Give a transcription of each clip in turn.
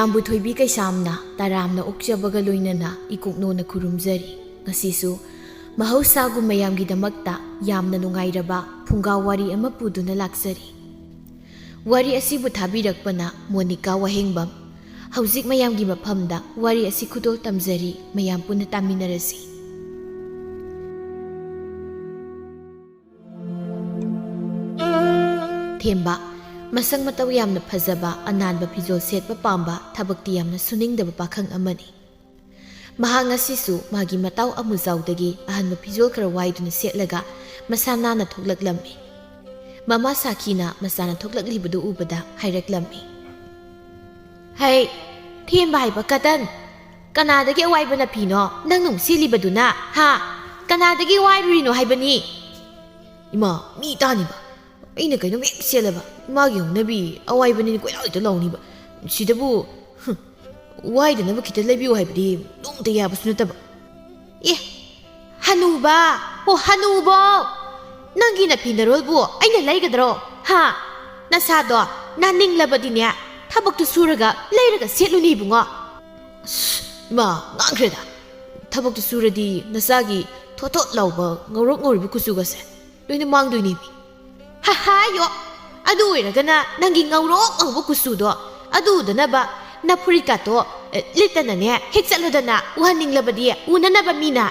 ꯌꯥꯝꯕꯨ ꯊꯣꯏꯕꯤ ꯀꯩꯁꯥꯝꯅ ꯇꯔꯥꯝꯅ ꯑꯣꯛꯆꯕꯒ ꯂꯣꯏꯅꯅ ꯏꯀꯣꯛꯅꯣꯅ ꯈꯨꯔꯨꯝꯖꯔꯤ ꯉꯁꯤꯁꯨ ꯃꯍꯧꯁꯥꯒꯨꯝ ꯃꯌꯥꯝꯒꯤꯗꯃꯛꯇ ꯌꯥꯝꯅ ꯅꯨꯡꯉꯥꯏꯔꯕ ꯐꯨꯡꯒꯥ ꯋꯥꯔꯤ ꯑꯃ ꯄꯨꯗꯨꯅ ꯂꯥꯛꯆꯔꯤ ꯋꯥꯔꯤ ꯑꯁꯤꯕꯨ ꯊꯥꯕꯤꯔꯛꯄꯅ ꯃꯣꯅꯤꯀꯥ ꯋꯥꯍꯦꯡꯕꯝ ꯍꯧꯖꯤꯛ ꯃꯌꯥꯝꯒꯤ ꯃꯐꯝꯗ ꯋꯥꯔꯤ ꯑꯁꯤ ꯈꯨꯗꯣꯜ ꯇꯝꯖꯔꯤ ꯃꯌꯥꯝ ꯄꯨꯟꯅ ꯇꯥꯃꯤꯟꯅꯔꯁꯤ ꯊꯦꯝꯕ ꯃꯁꯛ ꯃꯇꯧ ꯌꯥꯝꯅ ꯐꯖꯕ ꯑꯅꯥꯟꯕ ꯐꯤꯖꯣꯜ ꯁꯦꯠꯄ ꯄꯥꯝꯕ ꯊꯕꯛꯇꯤ ꯌꯥꯝꯅ ꯁꯨꯅꯤꯡꯗꯕ ꯄꯥꯈꯪ ꯑꯃꯅꯤ ꯃꯍꯥꯛ ꯉꯁꯤꯁꯨ ꯃꯥꯒꯤ ꯃꯇꯥꯎ ꯑꯃꯨꯖꯥꯎꯗꯒꯤ ꯑꯍꯟꯕ ꯐꯤꯖꯣꯜ ꯈꯔ ꯋꯥꯏꯗꯨꯅ ꯁꯦꯠꯂꯒ ꯃꯁꯥ ꯅꯥꯟꯅ ꯊꯣꯛꯂꯛꯂꯝꯃꯤ ꯃꯃꯥ ꯁꯥꯈꯤꯅ ꯃꯆꯥꯅ ꯊꯣꯛꯂꯛꯂꯤꯕꯗꯨ ꯎꯕꯗ ꯍꯥꯏꯔꯛꯂꯝꯃꯤ ꯍꯩ ꯊꯦꯝꯕ ꯍꯥꯏꯕ ꯀꯇꯟ ꯀꯅꯥꯗꯒꯤ ꯑꯋꯥꯏꯕ ꯐꯤꯅꯣ ꯅꯪ ꯅꯨꯡ ꯁꯦꯠꯂꯤꯕꯗꯨꯅ ꯍꯥ ꯀꯅꯥꯗꯒꯤ ꯋꯥꯏꯔꯨꯔꯤꯅꯣ ꯍꯥꯏꯕꯅꯤ ꯏꯃꯥ ꯃꯤ ꯇꯥꯅꯤꯕ ꯑꯩꯅ ꯀꯩꯅꯣꯝ ꯍꯦꯛ ꯁꯦꯠꯂꯕ ꯏꯃꯥꯒꯤ ꯍꯧꯅꯕꯤ ꯑꯋꯥꯏꯕꯅꯤꯅ ꯀꯣꯏꯂꯥꯎꯗ ꯂꯥꯎꯅꯤꯕ ꯁꯤꯗꯕꯨ ꯋꯥꯏꯗꯅꯕ ꯈꯤꯇ ꯂꯩꯕꯤꯌꯨ ꯍꯥꯏꯕꯗꯤ ꯅꯣꯡꯇ ꯌꯥꯕꯁꯨ ꯅꯠꯇꯕ ꯑꯦ ꯍꯅꯨꯕ ꯑꯣ ꯍꯅꯨꯕꯣ ꯅꯪꯒꯤ ꯅꯐꯤꯅꯔꯣꯜꯕꯨ ꯑꯩꯅ ꯂꯩꯒꯗ꯭ꯔꯣ ꯍꯥ ꯅꯁꯥꯗꯣ ꯅꯥꯅꯤꯡꯂꯕꯗꯤꯅꯦ ꯊꯕꯛꯇꯨ ꯁꯨꯔꯒ ꯂꯩꯔꯒ ꯁꯦꯠꯂꯨꯅꯤ ꯏꯕꯨꯡꯉꯣ ꯏꯃꯥ ꯉꯥꯡꯈ꯭ꯔꯦꯗ ꯊꯕꯛꯇꯨ ꯁꯨꯔꯗꯤ ꯅꯆꯥꯒꯤ ꯊꯣꯠ ꯂꯥꯎꯕ ꯉꯧꯔꯣꯛ ꯉꯧꯔꯤꯕ ꯀꯨꯆꯨꯒꯁꯦ ꯂꯣꯏꯅ ꯃꯥꯡꯗꯣꯏꯅꯦꯃꯤ ꯍꯥꯏꯌꯣ ꯑꯗꯨ ꯑꯣꯏꯔꯒꯅ ꯅꯪꯒꯤ ꯉꯧꯔꯣꯛ ꯉꯧꯕ ꯀꯨꯆꯨꯗꯣ ꯑꯗꯨꯗꯅꯕ ꯅꯐꯨꯔꯤꯀꯥꯇꯣ ꯂꯤꯠꯇꯅꯅꯦ ꯍꯦꯛ ꯆꯠꯂꯨꯗꯅ ꯎꯍꯟꯅꯤꯡꯂꯕꯗꯤ ꯎꯅꯅꯕ ꯃꯤꯅ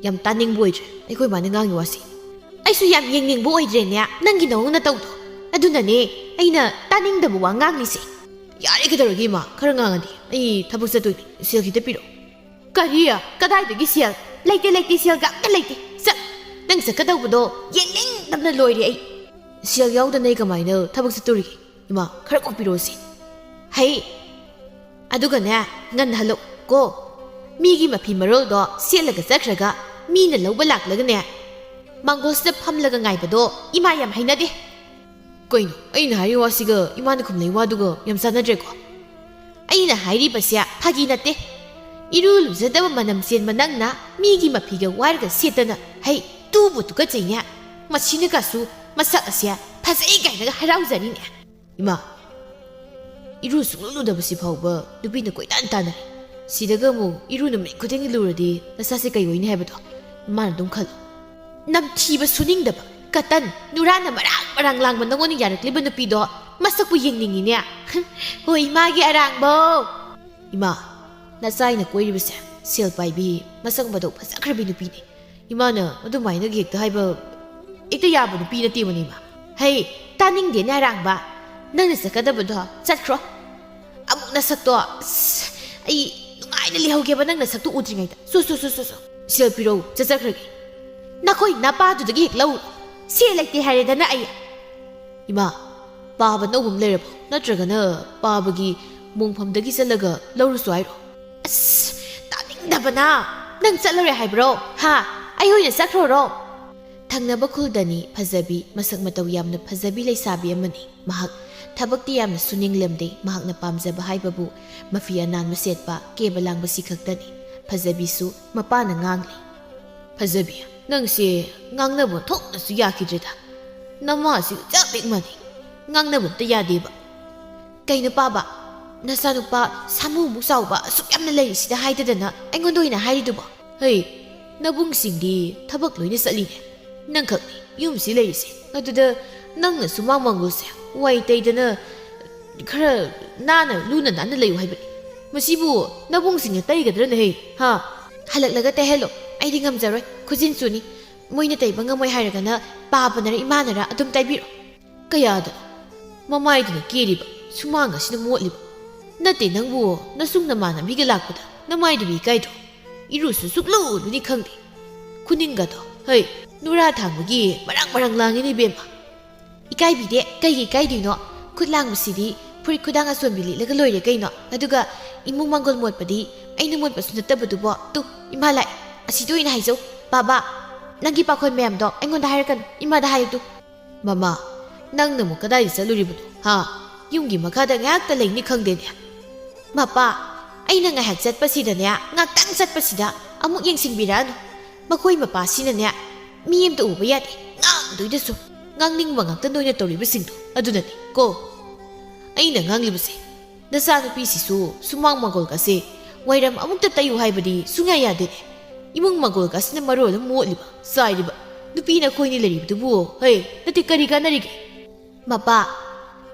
ꯌꯥꯝ ꯇꯥꯅꯤꯡꯕ ꯑꯣꯏꯗ꯭ꯔꯦ ꯑꯩꯈꯣꯏ ꯃꯥꯅ ꯉꯥꯡꯉꯤ ꯋꯥꯁꯤ ꯑꯩꯁꯨ ꯌꯥꯝ ꯌꯦꯡꯅꯤꯡꯕ ꯑꯣꯏꯗ꯭ꯔꯦꯅꯦ ꯅꯪꯒꯤ ꯅꯑꯣꯡ ꯅꯇꯧꯗꯣ ꯑꯗꯨꯅꯅꯦ ꯑꯩꯅ ꯇꯥꯅꯤꯡꯗꯕ ꯋꯥ ꯉꯥꯡꯂꯤꯁꯦ ꯌꯥꯔꯦ ꯀꯩꯗꯧꯔꯒꯦ ꯏꯃꯥ ꯈꯔ ꯉꯥꯡꯉꯗꯤ ꯑꯩ ꯊꯕꯛ ꯆꯠꯇꯣꯏꯅꯤ ꯁꯦꯜ ꯈꯤꯇ ꯄꯤꯔꯛꯑꯣ ꯀꯔꯤ ꯀꯗꯥꯏꯗꯒꯤ ꯁꯦꯜ ꯂꯩꯇꯦ ꯁꯦꯜꯒ ꯑꯝꯇ ꯂꯩꯇꯦ ꯆꯠ ꯅꯪ ꯆꯠꯀꯗꯧꯕꯗꯣ ꯌꯦꯡꯅꯤꯡꯗꯕꯅ ꯂꯣꯏꯔꯦ ꯑꯩ ꯁꯦꯜ ꯌꯥꯎꯗꯅ ꯑꯩ ꯀꯃꯥꯏꯅ ꯊꯕꯛ ꯆꯠꯇꯣꯔꯤꯒꯦ ꯏꯃꯥ ꯈꯔ ꯀꯣꯛꯄꯤꯔꯛꯑꯣ ꯁꯤ ꯍꯩ ꯑꯗꯨꯒꯅꯦ ꯉꯟꯅ ꯍꯜꯂꯛꯑꯣ ꯀꯣ ꯃꯤꯒꯤ ꯃꯐꯤ ꯃꯔꯣꯜꯗꯣ ꯁꯦꯠꯂꯒ ꯆꯠꯈ꯭ꯔꯒ ꯃꯤꯅ ꯂꯧꯕ ꯂꯥꯛꯂꯒꯅꯦ ꯃꯥꯡꯒꯣꯜꯁꯤꯗ ꯐꯝꯂꯒ ꯉꯥꯏꯕꯗꯣ ꯏꯃꯥ ꯌꯥꯝ ꯍꯩꯅꯗꯦ ꯀꯩꯅꯣ ꯑꯩꯅ ꯍꯥꯏꯔꯤ ꯋꯥꯁꯤꯒ ꯏꯃꯥꯅ ꯈꯨꯝꯂꯩ ꯋꯥꯗꯨꯒ ꯌꯥꯝ ꯆꯥꯟꯅꯗ꯭ꯔꯦꯀꯣ ꯑꯩꯅ ꯍꯥꯏꯔꯤꯕꯁꯦ ꯐꯥꯒꯤ ꯅꯠꯇꯦ 이루 ꯂꯨꯖꯗꯕ ꯃꯅꯝ ꯆꯦꯟꯕ ꯅꯪꯅ ꯃꯤꯒꯤ ꯃꯐꯤꯒ ꯋꯥꯏꯔꯒ ꯁꯦꯠꯇꯅ ꯍꯩ ꯇꯨꯕꯨ ꯇꯨꯀꯠꯆꯩꯅꯦ ꯃꯁꯤꯅꯒꯁꯨ ꯃꯁꯛ ꯑꯁꯦ ꯐꯖꯩ ꯀꯥꯏꯅꯒ ꯍꯔꯥꯎꯖꯔꯤꯅꯦ ꯏꯃꯥ 이루 ꯁꯨꯡꯂꯨ ꯂꯨꯗꯕꯁꯤ ꯐꯥꯎꯕ ꯅꯨꯄꯤꯅ ꯀꯣꯏꯇꯥꯟ ꯇꯥꯟꯅꯔꯦ ꯁꯤꯗꯒ ꯑꯃꯨꯛ 이루 ꯅꯨꯃꯤꯠ ꯈꯨꯗꯤꯡꯒꯤ ꯂꯨꯔꯗꯤ ꯅꯁꯥꯁꯦ ꯀꯩ ꯑꯣꯏꯅꯤ ꯍꯥꯏꯕꯗꯣ ꯏꯃꯥꯅ ꯑꯗꯨꯝ ꯈꯜꯂꯣ ꯅꯝꯊꯤꯕ ꯁꯨꯅꯤꯡꯗꯕ ꯀꯇꯟ ꯅꯨꯔꯥꯅ ꯃꯔꯥꯡ ꯂꯥꯡꯕ ꯅꯪꯉꯣꯟꯗ ꯌꯥꯔꯛꯂꯤꯕ ꯅꯨꯄꯤꯗꯣ ꯃꯁꯛꯄꯨ ꯌꯦꯡꯅꯤꯡꯉꯤꯅꯦ ꯍꯣꯏ ꯏꯃꯥꯒꯤ ꯑꯔꯥꯡꯕꯣ ꯏꯃꯥ ꯅꯆꯥꯏꯅ ꯀꯣꯏꯔꯤꯕꯁꯦ ꯁꯦꯜ ꯄꯥꯏꯕꯤ ꯃꯁꯛ ꯃꯇꯧ ꯐꯖꯈ꯭ꯔꯕꯤ ꯅꯨꯄꯤꯅꯤ ꯏꯃꯥꯅ ꯑꯗꯨꯃꯥꯏꯅꯒ ꯍꯦꯛꯇ ꯍꯥꯏꯕ ꯍꯦꯛꯇ ꯌꯥꯕ ꯅꯨꯄꯤ ꯅꯠꯇꯦꯕꯅꯤ ꯏꯃꯥ ꯍꯩ ꯇꯥꯅꯤꯡꯗꯦꯅꯦ ꯑꯔꯥꯡꯕ ꯅꯪꯅ ꯆꯠꯀꯗꯕꯗꯣ ꯆꯠꯈ꯭ꯔꯣ ꯑꯃꯨꯛ ꯅꯁꯛꯇꯣ ꯑꯩ ꯅꯨꯡꯉꯥꯏꯅ ꯂꯩꯍꯧꯒꯦꯕ ꯅꯪ ꯅꯁꯛꯇꯣ ꯎꯗ꯭ꯔꯤꯉꯩꯗ ꯁꯦꯜ ꯄꯤꯔꯧ ꯆꯠꯆꯈ꯭ꯔꯒꯦ ꯅꯈꯣꯏ ꯅꯄꯥꯗꯨꯗꯒꯤ ꯍꯦꯛ ꯂꯧꯔꯣ ꯁꯦꯜ ꯂꯩꯇꯦ ꯍꯥꯏꯔꯦꯗꯅ ꯑꯩ ꯏꯃꯥ ꯄꯥꯕ ꯅꯧꯕꯝ ꯂꯩꯔꯕꯣ ꯅꯠꯇ꯭ꯔꯒꯅ ꯄꯥꯕꯒꯤ ꯃꯣꯡꯐꯝꯗꯒꯤ ꯆꯠꯂꯒ ꯂꯧꯔꯨꯁꯨ ꯍꯥꯏꯔꯣ ꯇꯥꯅꯤꯡꯗꯕꯅ ꯅꯪ ꯆꯠꯂꯨꯔꯦ ꯍꯥꯏꯕ꯭ꯔꯣ ꯍꯥ ꯑꯩ ꯑꯣꯏꯅ ꯆꯠꯈ꯭ꯔꯣꯔꯣ ꯊꯪꯅꯕ ꯈꯨꯜꯗꯅꯤ ꯐꯖꯕꯤ ꯃꯁꯛ ꯃꯇꯧ ꯌꯥꯝꯅ ꯐꯖꯕꯤ ꯂꯩꯁꯥꯕꯤ ꯑꯃꯅꯤ ꯃꯍꯥꯛ ꯊꯕꯛꯇꯤ ꯌꯥꯝꯅ ꯁꯨꯅꯤꯡꯂꯝꯗꯦ ꯃꯍꯥꯛꯅ ꯄꯥꯝꯖꯕ ꯍꯥꯏꯕꯕꯨ ꯃꯐꯤ ꯑꯅꯥꯟꯕ ꯁꯦꯠꯄ ꯀꯦꯕ ꯂꯥꯡꯕꯁꯤ ꯈꯛꯇꯅꯤ ꯐꯖꯕꯤꯁꯨ ꯃꯄꯥꯅ ꯉꯥꯡꯂꯤ ꯐꯖꯕꯤ ꯅꯪꯁꯦ ꯉꯥꯡꯅꯕ ꯊꯣꯛꯅꯁꯨ ꯌꯥꯈꯤꯗ꯭ꯔꯦꯗ ꯅꯃꯥꯁꯤ ꯆꯞ ꯍꯦꯛ ꯃꯥꯟꯅꯩ ꯉꯥꯡꯅꯕ ꯑꯝꯇ ꯌꯥꯗꯦꯕ ꯀꯩꯅꯣ ꯄꯥꯕ ꯅꯆꯥꯅꯨꯄꯥ ꯁꯥꯃꯨꯃꯨꯛ ꯆꯥꯎꯕ ꯑꯁꯨꯛ ꯌꯥꯝꯅ ꯂꯩꯔꯤꯁꯤꯗ ꯍꯥꯏꯗꯗꯅ ꯑꯩꯉꯣꯟꯗ ꯑꯣꯏꯅ ꯍꯥꯏꯔꯤꯗꯨꯕꯣ ꯍꯩ ꯅꯕꯨꯡꯁꯤꯡꯗꯤ ꯊꯕꯛ ꯂꯣꯏꯅ ꯆꯠꯂꯤꯅꯦ ꯅꯪꯈꯛꯅꯤ ꯌꯨꯝꯁꯤ ꯂꯩꯔꯤꯁꯦ ꯑꯗꯨꯗ ꯅꯪꯅ ꯁꯨꯃꯥꯡ ꯃꯥꯡꯒꯣꯜꯁꯦ ꯋꯥꯏ ꯇꯩꯗꯅ ꯈꯔ ꯅꯥꯟꯅ ꯂꯨꯅ ꯅꯥꯟꯅ ꯂꯩꯌꯨ ꯍꯥꯏꯕꯅꯤ ꯃꯁꯤꯕꯨ ꯅꯕꯨꯡꯁꯤꯡꯅ ꯇꯩꯒꯗ꯭ꯔꯅ ꯍꯩ ꯍꯥ ꯍꯜꯂꯛꯂꯒ ꯇꯩꯍꯜꯂꯣ ꯑꯩꯗꯤ ꯉꯝꯖꯔꯣꯏ ꯈꯨꯖꯤꯟ ꯆꯨꯅꯤ ꯃꯣꯏꯅ ꯇꯩꯕ ꯉꯝꯃꯣꯏ ꯍꯥꯏꯔꯒꯅ ꯄꯥꯕꯅꯔ ꯏꯃꯥꯅꯔ ꯑꯗꯨꯝ ꯇꯩꯕꯤꯔꯣ ꯀꯌꯥꯗ ꯃꯃꯥꯏꯗꯨꯅ ꯀꯦꯔꯤꯕ ꯁꯨꯃꯥꯡ ꯑꯁꯤꯅ ꯃꯣꯠꯂꯤꯕ ꯅꯠꯇꯦ ꯅꯪꯕꯨ ꯅꯁꯨꯡ ꯅꯃꯥꯟꯅꯕꯤꯒ ꯂꯥꯛꯄꯗ ꯅꯃꯥꯏꯗꯨꯕꯤ ꯏꯀꯥꯏꯗ꯭ꯔꯣ ꯏꯔꯨꯁꯨ ꯁꯨꯛꯂꯨꯗꯨꯅꯤ ꯈꯪꯗꯦ ꯈꯨꯅꯤꯡꯒꯗꯣ ꯍꯩ ꯅꯨꯔꯥ ꯊꯥꯡꯕꯒꯤ ꯃꯔꯥꯡ ꯂꯥꯡꯉꯤꯅꯤ ꯏꯕꯦꯝꯃ ꯏꯀꯥꯏꯕꯤꯗꯦ ꯀꯩꯒꯤ ꯏꯀꯥꯏꯗꯣꯏꯅꯣ ꯈꯨꯠ ꯂꯥꯡꯕꯁꯤꯗꯤ ꯐꯨꯔꯤꯠ ꯈꯨꯗꯥꯡ ꯑꯆꯣꯟꯕꯤ ꯂꯤꯠꯂꯒ ꯂꯣꯏꯔꯦ ꯀꯩꯅꯣ ꯑꯗꯨꯒ ꯏꯃꯨꯡ ꯃꯥꯡꯒꯣꯜ ꯃꯣꯠꯄꯗꯤ ꯑꯩꯅ ꯃꯣꯠꯄꯁꯨ ꯅꯠꯇꯕꯗꯨꯕꯣ ꯇꯨ ꯏꯃꯥ ꯂꯥꯛꯑꯦ ꯑꯁꯤꯗ ꯑꯣꯏꯅ ꯍꯥꯏꯖꯧ ꯕꯥꯕꯥ ꯅꯪꯒꯤ ꯄꯥꯈꯣꯟ ꯃꯌꯥꯝꯗꯣ ꯑꯩꯉꯣꯟꯗ ꯍꯥꯏꯔꯛꯀꯅꯨ ꯏꯃꯥꯗ ꯍꯥꯏꯌꯨ ꯃꯃꯥ ꯅꯪꯅ ꯑꯃꯨꯛ ꯀꯗꯥꯏꯗ ꯆꯠꯂꯨꯔꯤꯕꯅꯣ ꯍꯥ ꯌꯨꯝꯒꯤ ꯃꯈꯥꯗ ꯉꯥꯏꯍꯥꯛꯇ ꯂꯩꯅꯤ ꯈꯪꯗꯦꯅꯦ ꯃꯄꯥ ꯑꯩꯅ ꯉꯥꯏꯍꯥꯛ ꯆꯠꯄꯁꯤꯗꯅꯦ ꯉꯥꯛꯇꯪ ꯆꯠꯄꯁꯤꯗ ꯑꯃꯨꯛ ꯌꯦꯡꯁꯤꯟꯕꯤꯔꯛꯑꯅꯨ ꯃꯈꯣꯏ ꯃꯄꯥꯁꯤꯅꯅꯦ ꯃꯤ ꯑꯃꯇ ꯎꯕ ꯌꯥꯗꯦ ꯉꯥꯡꯗꯣꯏꯗꯁꯨ ꯉꯥꯡꯅꯤꯡꯕ ꯉꯥꯛꯇ ꯅꯣꯏꯅ ꯇꯧꯔꯤꯕꯁꯤꯡꯗꯣ ꯑꯗꯨꯅꯅꯤ ꯀꯣ ꯑꯩꯅ ꯉꯥꯡꯂꯤꯕꯁꯦ ꯅꯆꯥꯅꯨꯄꯤꯁꯤꯁꯨ ꯁꯨꯃꯥꯡ ꯃꯒꯣꯜꯒꯁꯦ ꯋꯥꯏꯔꯝ ꯑꯃꯨꯛꯇ ꯇꯩꯌꯨ ꯍꯥꯏꯕꯗꯤ ꯁꯨꯡꯌꯥ ꯌꯥꯗꯦꯅꯦ ꯏꯃꯨꯡ ꯃꯒꯣꯜꯒꯁꯤꯅ ꯃꯔꯣꯜ ꯑꯃ ꯃꯣꯠꯂꯤꯕ ꯆꯥꯏꯔꯤꯕ ꯅꯨꯄꯤꯅ ꯑꯩꯈꯣꯏꯅꯤ ꯂꯩꯔꯤꯕꯗꯨꯕꯨ ꯍꯩ ꯅꯠꯇꯦ ꯀꯔꯤ ꯀꯥꯟꯅꯔꯤꯒꯦ ꯃꯄꯥ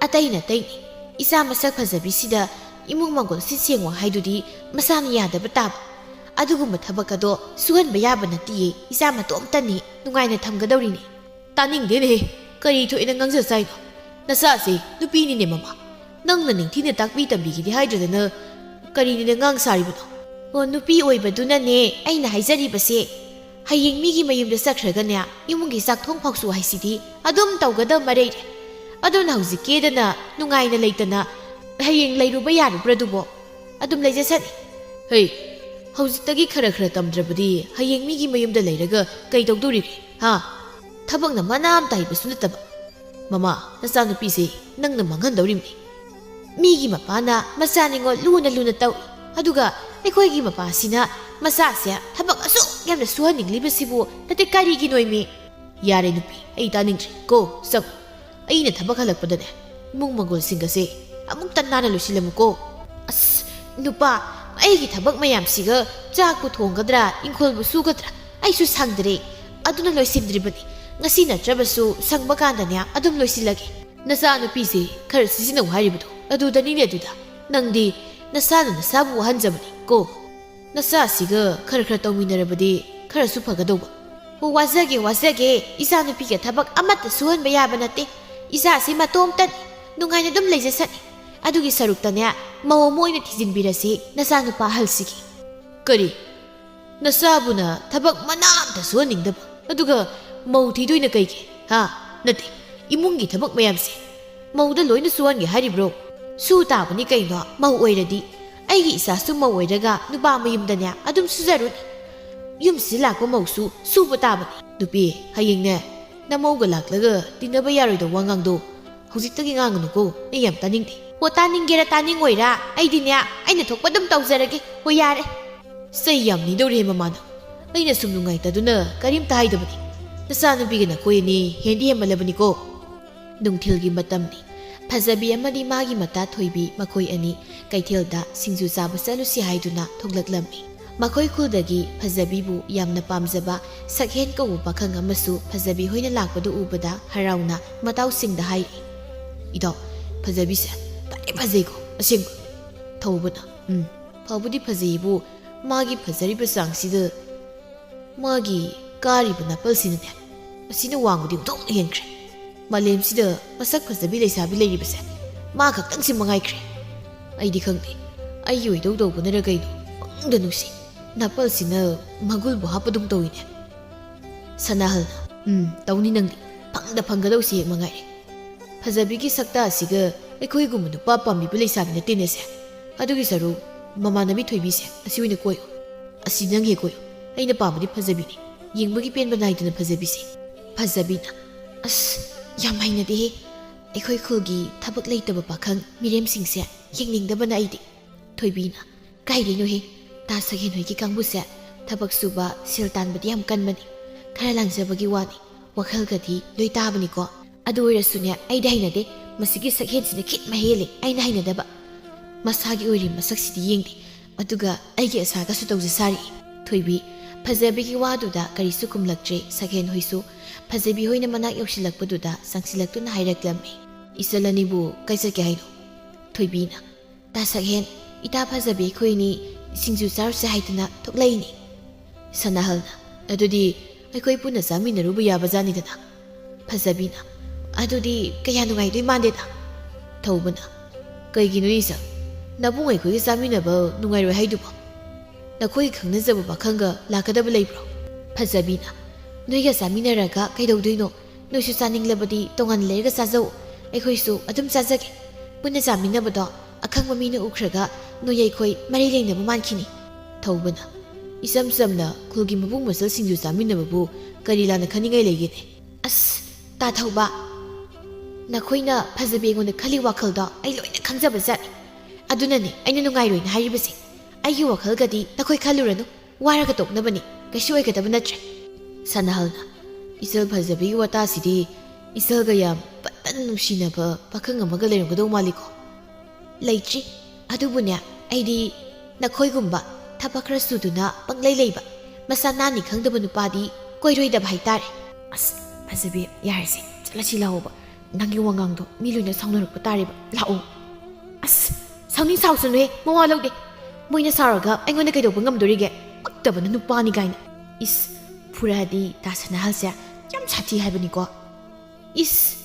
ꯑꯇꯩꯅ ꯑꯇꯩꯅꯤ ꯏꯆꯥ ꯃꯁꯛ ꯐꯖꯕꯤꯁꯤꯗ ꯏꯃꯨꯡ ꯃꯒꯣꯜꯁꯤ ꯁꯦꯡꯉꯣ ꯍꯥꯏꯗꯨꯗꯤ ꯃꯁꯥꯅ ꯌꯥꯗꯕ ꯇꯥꯕ ꯑꯗꯨꯒꯨꯝꯕ ꯊꯕꯛ ꯑꯗꯣ ꯁꯨꯍꯟꯕ ꯌꯥꯕ ꯅꯠꯇꯤꯌꯦ ꯏꯆꯥ ꯃꯇꯣꯝꯇꯅꯤ ꯅꯨꯡꯉꯥꯏꯅ ꯊꯝꯒꯗꯧꯔꯤꯅꯦ ꯇꯥꯅꯤꯡꯗꯦꯅꯦꯍꯦ ꯀꯔꯤ ꯊꯣꯛꯏꯅ ꯉꯥꯡꯖ ꯆꯥꯏꯅꯣ ꯅꯆꯥꯁꯦ ꯅꯨꯄꯤꯅꯤꯅꯦ ꯃꯃꯥ ꯅꯪꯅ ꯅꯤꯡꯊꯤꯅ ꯇꯥꯛꯄꯤ ꯇꯝꯕꯤꯒꯤꯗꯤ ꯍꯥꯏꯗ꯭ꯔꯗꯅ ꯀꯔꯤꯅꯤꯅ ꯉꯥꯡ ꯁꯥꯔꯤꯕꯅꯣ ꯑꯣ ꯅꯨꯄꯤ ꯑꯣꯏꯕꯗꯨꯅꯅꯦ ꯑꯩꯅ ꯍꯥꯏꯖꯔꯤꯕꯁꯦ ꯍꯌꯦꯡ ꯃꯤꯒꯤ ꯃꯌꯨꯝꯗ ꯆꯠꯈ꯭ꯔꯒꯅꯦ ꯏꯃꯨꯡꯒꯤ ꯆꯥꯛꯊꯣꯡ ꯐꯥꯎꯁꯨ ꯍꯥꯏꯁꯤꯗꯤ ꯑꯗꯨꯝ ꯇꯧꯒꯗꯕ ꯃꯔꯩꯔꯦ ꯑꯗꯨꯅ ꯍꯧꯖꯤꯛ ꯀꯦꯗꯅ ꯅꯨꯡꯉꯥꯏꯅ ꯂꯩꯇꯅ ꯍꯌꯦꯡ ꯂꯩꯔꯨꯕ ꯌꯥꯔꯨꯕ꯭ꯔꯥ ꯑꯗꯨꯕꯣ ꯑꯗꯨꯝ ꯂꯩꯖꯁꯅꯤ ꯍꯩ ꯍꯧꯖꯤꯛꯇꯒꯤ ꯈꯔ ꯈꯔ ꯇꯝꯗ꯭ꯔꯕꯗꯤ ꯍꯌꯦꯡ ꯃꯤꯒꯤ ꯃꯌꯨꯝꯗ ꯂꯩꯔꯒ ꯀꯩ ꯇꯧꯗꯣꯔꯤꯒꯦ ꯍꯥ ꯊꯕꯛꯅ ꯃꯅꯥ ꯑꯃꯇ ꯍꯩꯕꯁꯨ ꯅꯠꯇꯕ ꯃꯃꯥ ꯅꯆꯥꯅꯨꯄꯤꯁꯦ ꯅꯪꯅ ꯃꯥꯡꯍꯟꯗꯧꯔꯤꯕꯅꯤ ꯃꯤꯒꯤ ꯃꯄꯥꯅ ꯃꯆꯥꯅꯤꯉꯣ ꯂꯨꯅ ꯂꯨꯅ ꯇꯧꯏ ꯑꯗꯨꯒ ꯑꯩꯈꯣꯏꯒꯤ ꯃꯄꯥꯁꯤꯅ ꯃꯆꯥꯁꯦ ꯊꯕꯛ ꯑꯁꯨꯛ ꯌꯥꯝꯅ ꯁꯨꯍꯟꯅꯤꯡꯂꯤꯕꯁꯤꯕꯨ ꯅꯠꯇꯦ ꯀꯔꯤꯒꯤꯅꯣꯏꯃꯤ ꯌꯥꯔꯦ ꯅꯨꯄꯤ ꯑꯩ ꯇꯥꯅꯤꯡꯗ꯭ꯔꯦ ꯀꯣ ꯆꯪ ꯑꯩꯅ ꯊꯕꯛ ꯍꯜꯂꯛꯄꯗꯅꯦ ꯏꯃꯨꯡ ꯃꯪꯒꯣꯜꯁꯤꯡꯒꯁꯦ ꯑꯃꯨꯛꯇ ꯅꯥꯟꯅ ꯂꯣꯏꯁꯤꯜꯂꯝꯃꯨꯀꯣ ꯑꯁ ꯅꯨꯄꯥ ꯑꯩꯒꯤ ꯊꯕꯛ ꯃꯌꯥꯝꯁꯤꯒ ꯆꯥꯛꯄꯨ ꯊꯣꯡꯒꯗ꯭ꯔꯥ ꯏꯪꯈꯣꯜꯕꯨ ꯁꯨꯒꯗ꯭ꯔꯥ ꯑꯩꯁꯨ ꯁꯪꯗ꯭ꯔꯦ ꯑꯗꯨꯅ ꯂꯣꯏꯁꯤꯟꯗ꯭ꯔꯤꯕꯅꯤ ꯉꯁꯤ ꯅꯠꯇ꯭ꯔꯕꯁꯨ ꯁꯪꯕ ꯀꯥꯟꯗꯅꯦ ꯑꯗꯨꯝ ꯂꯣꯏꯁꯤꯜꯂꯒꯦ ꯅꯆꯥꯅꯨꯄꯤꯁꯦ ꯈꯔ ꯁꯤꯖꯤꯟꯅꯧ ꯍꯥꯏꯔꯤꯕꯗꯣ ꯑꯗꯨꯗꯅꯤꯅꯦ ꯑꯗꯨꯗ ꯅꯪꯗꯤ ꯅꯁꯥꯅ ꯅꯁꯥꯕꯨ ꯋꯥꯍꯟꯖꯕꯅꯤ ꯀꯣ ꯅꯆꯥꯁꯤꯒ ꯈꯔ ꯈꯔ ꯇꯧꯃꯤꯟꯅꯔꯕꯗꯤ ꯈꯔꯁꯨ ꯐꯒꯗꯧꯕ ꯑꯣ ꯋꯥꯖꯒꯦ ꯏꯆꯥꯅꯨꯄꯤꯒ ꯊꯕꯛ ꯑꯃꯠꯇ ꯁꯨꯍꯟꯕ ꯌꯥꯕ ꯅꯠꯇꯦ ꯏꯆꯥꯁꯤ ꯃꯇꯣꯝꯇꯅꯤ ꯅꯨꯡꯉꯥꯏꯅ ꯑꯗꯨꯝ ꯂꯩꯖꯁꯅꯤ ꯑꯗꯨꯒꯤ ꯁꯔꯨꯛꯇꯅꯦ ꯃꯧ ꯑꯃ ꯑꯣꯏꯅ ꯊꯤꯖꯤꯟꯕꯤꯔꯁꯤ ꯅꯆꯥꯅꯨꯄꯥ ꯑꯍꯜꯁꯤꯒꯤ ꯀꯔꯤ ꯅꯆꯥꯕꯨꯅ ꯊꯕꯛ ꯃꯅꯥ ꯑꯝꯇ ꯁꯨꯍꯟꯅꯤꯡꯗꯕ ꯑꯗꯨꯒ ꯃꯧ ꯊꯤꯗꯣꯏꯅ ꯀꯩꯒꯤ ꯍꯥ ꯅꯠꯇꯦ ꯏꯃꯨꯡꯒꯤ ꯊꯕꯛ ꯃꯌꯥꯝꯁꯦ ꯃꯧꯗ ꯂꯣꯏꯅ ꯁꯨꯍꯟꯒꯦ ꯍꯥꯏꯔꯤꯕ꯭ꯔꯣ ꯁꯨ ꯇꯥꯕꯅꯤ ꯀꯩꯅꯣ ꯃꯧ ꯑꯣꯏꯔꯗꯤ ꯑꯩꯒꯤ ꯏꯆꯥꯁꯨ ꯃꯧ ꯑꯣꯏꯔꯒ ꯅꯨꯄꯥ ꯃꯌꯨꯝꯗꯅꯦ ꯑꯗꯨꯝ ꯁꯨꯖꯔꯨꯅꯤ ꯌꯨꯝꯁꯤ ꯂꯥꯛꯄ ꯃꯧꯁꯨ ꯁꯨꯕ ꯇꯥꯕꯅꯤ ꯅꯨꯄꯤ ꯍꯌꯦꯡꯅꯦ ꯅꯃꯧꯒ ꯂꯥꯛꯂꯒ ꯇꯤꯟꯅꯕ ꯌꯥꯔꯣꯏꯗꯧꯕ ꯋꯥꯉꯥꯡꯗꯣ ꯍꯧꯖꯤꯛꯇꯒꯤ ꯉꯥꯡꯒꯅꯨꯀꯣ ꯑꯩ ꯌꯥꯝ ꯇꯥꯅꯤꯡꯗꯦ ꯍꯣ ꯇꯥꯅꯤꯡꯒꯦꯔꯥ ꯇꯥꯅꯤꯡꯉꯣꯏꯔꯥ ꯑꯩꯗꯤꯅꯦ ꯑꯩꯅ ꯊꯣꯛꯄ ꯑꯗꯨꯝ ꯇꯧꯖꯔꯒꯦ ꯍꯣ ꯌꯥꯔꯦ ꯆꯩ ꯌꯥꯝ ꯅꯤꯗꯧꯔꯦ ꯃꯃꯥꯅ ꯑꯩꯅ ꯁꯨꯝ ꯅꯨꯡꯉꯥꯏꯇꯗꯨꯅ ꯀꯔꯤꯝꯇ ꯍꯥꯏꯗꯕꯅꯤ ꯅꯆꯥꯅꯨꯄꯤꯒ ꯅꯈꯣꯏ ꯑꯅꯤ ꯍꯦꯟꯗꯤ ꯍꯦꯟꯃꯜꯂꯕꯅꯤꯀꯣ ꯅꯨꯡꯊꯤꯜꯒꯤ ꯃꯇꯝꯅꯤ ꯐꯖꯕꯤ ꯑꯃꯗꯤ ꯃꯥꯒꯤ ꯃꯇꯥ ꯊꯣꯏꯕꯤ ꯃꯈꯣꯏ ꯑꯅꯤ ꯀꯩꯊꯦꯜꯗ ꯁꯤꯡꯖꯨ ꯆꯥꯕ ꯆꯠꯂꯨꯁꯤ ꯍꯥꯏꯗꯨꯅ ꯊꯣꯛꯂꯛꯂꯝꯃꯤ ꯃꯈꯣꯏ ꯈꯨꯜꯗꯒꯤ ꯐꯖꯕꯤꯕꯨ ꯌꯥꯝꯅ ꯄꯥꯝꯖꯕ ꯁꯛꯍꯦꯟ ꯀꯧꯕ ꯄꯥꯈꯪ ꯑꯃꯁꯨ ꯐꯖꯕꯤ ꯍꯣꯏꯅ ꯂꯥꯛꯄꯗꯨ ꯎꯕꯗ ꯍꯔꯥꯎꯅ ꯃꯇꯥꯎꯁꯤꯡꯗ ꯍꯥꯏꯔꯤ ꯏꯇꯥꯎ ꯐꯖꯕꯤꯁꯦ ꯇꯥꯏ ꯐꯖꯩꯀꯣ ꯑꯁꯦꯡꯕ ꯊꯧꯕꯅ ꯐꯕꯨꯗꯤ ꯐꯖꯩꯕꯨ ꯃꯥꯒꯤ ꯐꯖꯔꯤꯕ ꯆꯥꯡꯁꯤꯗ ꯃꯥꯒꯤ ꯀꯥꯔꯤꯕ ꯅꯥꯄꯜꯁꯤꯅꯅꯦ ꯑꯁꯤꯅ ꯋꯥꯡꯕꯗꯤ ꯑꯣꯟꯊꯣꯛꯅ ꯍꯦꯟꯈ꯭ꯔꯦ ꯃꯥꯂꯦꯝꯁꯤꯗ ꯃꯁꯛ ꯐꯖꯕꯤ ꯂꯩꯁꯥꯕꯤ ꯂꯩꯔꯤꯕꯁꯦ ꯃꯥ ꯈꯛꯇꯪꯁꯤ ꯃꯉꯥꯏꯈ꯭ꯔꯦ ꯑꯩꯗꯤ ꯈꯪꯗꯦ ꯑꯩꯒꯤ ꯑꯣꯏꯗꯧ ꯇꯧꯕꯅꯔ ꯀꯩꯅꯣ ꯄꯪꯗ ꯅꯨꯡꯁꯤ ꯅꯥꯄꯜꯁꯤꯅ ꯃꯒꯨꯜꯕꯨ ꯍꯥꯞꯄꯗꯨꯝ ꯇꯧꯏꯅꯦ ꯁꯅꯥꯍꯜꯅ ꯇꯧꯅꯤ ꯅꯪꯗꯤ ꯐꯪꯗ ꯐꯪꯒꯗꯧꯁꯤ ꯍꯦꯛ ꯃꯉꯥꯏꯔꯦ ꯐꯖꯕꯤꯒꯤ ꯁꯛꯇꯥ ꯑꯁꯤꯒ ꯑꯩꯈꯣꯏꯒꯨꯝꯕ ꯅꯨꯄꯥ ꯄꯥꯝꯕꯤꯕ ꯂꯩꯁꯥꯕꯤ ꯅꯠꯇꯦꯅꯦꯁꯦ ꯑꯗꯨꯒꯤ ꯁꯔꯨꯛ ꯃꯃꯥꯟꯅꯕꯤ ꯊꯣꯏꯕꯤꯁꯦ ꯑꯁꯤ ꯑꯣꯏꯅ ꯀꯣꯏꯌꯨ ꯑꯁꯤ ꯅꯪ ꯍꯦꯛ ꯀꯣꯏꯌꯨ ꯑꯩꯅ ꯄꯥꯝꯕꯗꯤ ꯐꯖꯕꯤꯅꯤ ꯌꯦꯡꯕꯒꯤ ꯄꯦꯟꯕ ꯅꯥꯏꯗꯅ ꯐꯖꯕꯤꯁꯦ ꯐꯖꯕꯤꯅ ꯑꯁ ꯌꯥꯝ ꯍꯩꯅꯗꯦꯍꯦ ꯑꯩꯈꯣꯏ ꯈꯨꯜꯒꯤ ꯊꯕꯛ ꯂꯩꯇꯕ ꯄꯥꯈꯪ ꯃꯤꯔꯦꯝꯁꯤꯡꯁꯦ ꯌꯦꯡꯅꯤꯡꯗꯕꯅ ꯑꯩꯗꯤ ꯊꯣꯏꯕꯤꯅ ꯀꯥꯏꯗꯩꯅꯣꯍꯦ ꯇꯥ ꯁꯒꯦꯟ ꯍꯣꯏꯒꯤ ꯀꯥꯡꯕꯨꯁꯦ ꯊꯕꯛ ꯁꯨꯕ ꯁꯦꯜ ꯇꯥꯟꯕꯗꯤ ꯌꯥꯝ ꯀꯟꯕꯅꯤ ꯈꯔ ꯂꯥꯡꯖꯕꯒꯤ ꯋꯥꯅꯤ ꯋꯥꯈꯜꯒꯗꯤ ꯂꯣꯏ ꯇꯥꯕꯅꯤꯀꯣ ꯑꯗꯨ ꯑꯣꯏꯔꯁꯨꯅꯦ ꯑꯩꯗꯤ ꯍꯩꯅꯗꯦ ꯃꯁꯤꯒꯤ ꯁꯛꯍꯦꯟꯁꯤꯅ ꯈꯤꯠꯃ ꯍꯦꯜꯂꯦ ꯑꯩꯅ ꯍꯩꯅꯗꯕ ꯃꯁꯥꯒꯤ ꯑꯣꯏꯔꯤꯕ ꯃꯁꯛꯁꯤꯗꯤ ꯌꯦꯡꯗꯦ ꯑꯗꯨꯒ ꯑꯩꯒꯤ ꯑꯁꯥꯒꯁꯨ ꯇꯧꯖ ꯁꯥꯔꯤ ꯊꯣꯏꯕꯤ ꯐꯖꯕꯤꯒꯤ ꯋꯥꯗꯨꯗ ꯀꯔꯤꯁꯨ ꯈꯨꯝꯂꯛꯇ꯭ꯔꯦ ꯁꯒꯦꯟ ꯍꯣꯏꯁꯨ ꯐꯖꯕꯤ ꯍꯣꯏꯅ ꯃꯅꯥꯛ ꯌꯧꯁꯤꯜꯂꯛꯄꯗꯨꯗ ꯆꯪꯁꯤꯜꯂꯛꯇꯨꯅ ꯍꯥꯏꯔꯛꯂꯝꯃꯤ ꯏꯆꯜ ꯑꯅꯤꯕꯨ ꯀꯩ ꯆꯠꯀꯦ ꯍꯥꯏꯅꯣ ꯊꯣꯏꯕꯤꯅ ꯇꯥ ꯁꯛꯍꯦꯟ ꯏꯇꯥ ꯐꯖꯕꯤ ꯑꯩꯈꯣꯏꯅꯤ ꯁꯤꯡꯖꯨ ꯆꯥꯔꯨꯁꯦ ꯍꯥꯏꯗꯅ ꯊꯣꯛꯂꯛꯏꯅꯤ ꯁꯅꯥꯍꯜꯅ ꯑꯗꯨꯗꯤ ꯑꯩꯈꯣꯏ ꯄꯨꯟꯅ ꯆꯥꯃꯤꯟꯅꯔꯨꯕ ꯌꯥꯕꯖꯥꯠꯅꯤꯗꯅ ꯐꯖꯕꯤꯅ ꯑꯗꯨꯗꯤ ꯀꯌꯥ ꯅꯨꯡꯉꯥꯏꯗꯣꯏ ꯃꯥꯟꯗꯦꯗ ꯊꯧꯕꯅ ꯀꯩꯒꯤꯅꯣ ꯏꯆꯜ ꯅꯕꯨꯡ ꯑꯩꯈꯣꯏꯒ ꯆꯥꯃꯤꯟꯅꯕ ꯅꯨꯡꯉꯥꯏꯔꯣꯏ ꯍꯥꯏꯗꯨꯕꯣ ꯅꯈꯣꯏ ꯈꯪꯅꯖꯕ ꯄꯥꯈꯪꯒ ꯂꯥꯛꯀꯗꯕ ꯂꯩꯕ꯭ꯔꯣ ꯐꯖꯕꯤꯅ ꯅꯣꯏꯒ ꯆꯥꯃꯤꯟꯅꯔꯒ ꯀꯩꯗꯧꯗꯣꯏꯅꯣ ꯅꯣꯏꯁꯨ ꯆꯥꯅꯤꯡꯂꯕꯗꯤ ꯇꯣꯉꯥꯟꯅ ꯂꯩꯔꯒ ꯆꯥꯖꯧ ꯑꯩꯈꯣꯏꯁꯨ ꯑꯗꯨꯝ ꯆꯥꯖꯒꯦ ꯄꯨꯟꯅ ꯆꯥꯃꯤꯟꯅꯕꯗꯣ ꯑꯈꯪꯕ ꯃꯤꯅ ꯎꯈ꯭ꯔꯒ ꯅꯣꯏ ꯑꯩꯈꯣꯏ ꯃꯔꯤ ꯂꯩꯅꯕ ꯃꯥꯟꯈꯤꯅꯤ ꯊꯧꯕꯅ ꯏꯆꯝ ꯆꯝꯅ ꯈꯨꯜꯒꯤ ꯃꯕꯨꯡ ꯃꯆꯜꯁꯤꯡꯁꯨ ꯆꯥꯃꯤꯟꯅꯕꯕꯨ ꯀꯔꯤ ꯂꯥꯟꯅ ꯈꯟꯅꯤꯡꯉꯥꯏ ꯂꯩꯒꯦꯅꯦ ꯑꯁ ꯇꯥꯊꯧꯕ ꯅꯈꯣꯏꯅ ꯐꯖꯕꯤ ꯑꯩꯉꯣꯟꯗ ꯈꯜꯂꯤ ꯋꯥꯈꯜꯗꯣ ꯑꯩ ꯂꯣꯏꯅ ꯈꯪꯖꯕ ꯖꯥꯠꯅꯤ ꯑꯗꯨꯅꯅꯦ ꯑꯩꯅ ꯅꯨꯡꯉꯥꯏꯔꯣꯏꯅ ꯍꯥꯏꯔꯤꯕꯁꯦ ꯑꯩꯒꯤ ꯋꯥꯈꯜꯒꯗꯤ ꯅꯈꯣꯏ ꯈꯜꯂꯨꯔꯅꯨ ꯋꯥꯔꯒ ꯇꯣꯛꯅꯕꯅꯤ ꯀꯩꯁꯨ ꯑꯣꯏꯒꯗꯕ ꯅꯠꯇ꯭ꯔꯦ ꯁꯅꯥꯍꯜꯅ ꯏꯆꯜ ꯐꯖꯕꯤꯒꯤ ꯋꯥꯇꯥꯁꯤꯗꯤ ꯏꯆꯜꯒ ꯌꯥꯝ ꯐꯖꯅ ꯅꯨꯡꯁꯤꯅꯕ ꯄꯥꯈꯪ ꯑꯃꯒ ꯂꯩꯔꯝꯒꯗꯧ ꯃꯥꯜꯂꯤꯀꯣ ꯂꯩꯇ꯭ꯔꯤ ꯑꯗꯨꯕꯨꯅꯦ ꯑꯩꯗꯤ ꯅꯈꯣꯏꯒꯨꯝꯕ ꯊꯕꯛ ꯈꯔ ꯁꯨꯗꯨꯅ ꯄꯪꯂꯩ ꯂꯩꯕ ꯃꯁꯥ ꯅꯥꯟꯅꯤ ꯈꯪꯗꯕ ꯅꯨꯄꯥꯗꯤ ꯀꯣꯏꯔꯣꯏꯗꯕ ꯍꯥꯏꯇꯥꯔꯦ ꯑꯁ ꯐꯖꯕꯤ ꯌꯥꯔꯁꯦ ꯆꯠꯂꯁꯤ ꯂꯥꯛꯑꯣꯕ ꯅꯪꯒꯤ ꯋꯥꯉꯥꯡꯗꯣ ꯃꯤ ꯂꯣꯏꯅ ꯁꯥꯎꯅꯔꯛꯄ ꯇꯥꯔꯦꯕ ꯂꯥꯛꯑꯣ ꯑꯁ ꯁꯥꯎꯅꯤꯡ ꯁꯥꯎꯁꯅꯨꯍꯦ ꯃꯋꯥ ꯂꯧꯗꯦ ꯃꯣꯏꯅ ꯁꯥꯎꯔꯒ ꯑꯩꯉꯣꯟꯗ ꯀꯩꯗꯧꯕ ꯉꯝꯗꯣꯔꯤꯒꯦ ꯄꯛꯇꯕꯅ ꯅꯨꯄꯥꯅꯤ ꯀꯥꯏꯅ ꯏꯁ ꯐꯨꯔꯛꯑꯗꯤ ꯇꯥꯁꯅꯍꯜꯁꯦ ꯌꯥꯝ ꯁꯥꯊꯤ ꯍꯥꯏꯕꯅꯤꯀꯣ ꯏꯁ